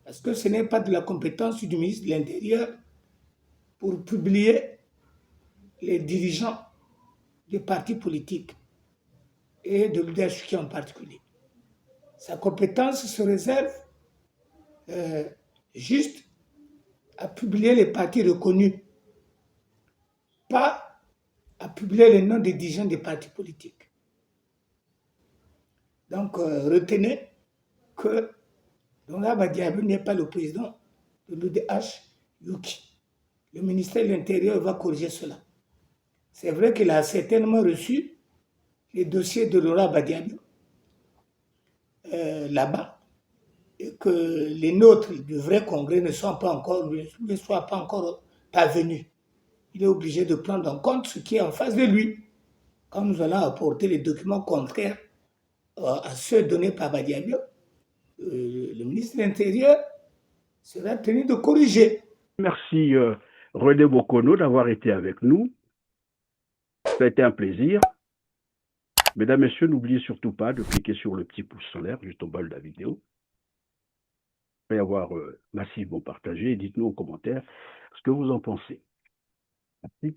parce que ce n'est pas de la compétence du ministre de l'Intérieur pour publier les dirigeants des partis politiques et de l'UDH en particulier. Sa compétence se réserve juste à publier les partis reconnus, pas à publier les noms des dirigeants des partis politiques. Donc, retenez que Laurent Badiabio n'est pas le président de l'UDH-Yuki. Le ministère de l'Intérieur va corriger cela. C'est vrai qu'il a certainement reçu les dossiers de Laurent Badiabio là-bas, et que les nôtres du vrai congrès ne soient pas encore parvenus. Il est obligé de prendre en compte ce qui est en face de lui. Quand nous allons apporter les documents contraires à ceux donnés par Badiabio, le ministre de l'Intérieur sera tenu de corriger. Merci René Bokono d'avoir été avec nous. Ça a été un plaisir. Mesdames, Messieurs, n'oubliez surtout pas de cliquer sur le petit pouce en l'air juste au bas de la vidéo. Et avoir massivement partagé. Dites-nous en commentaire ce que vous en pensez. Merci.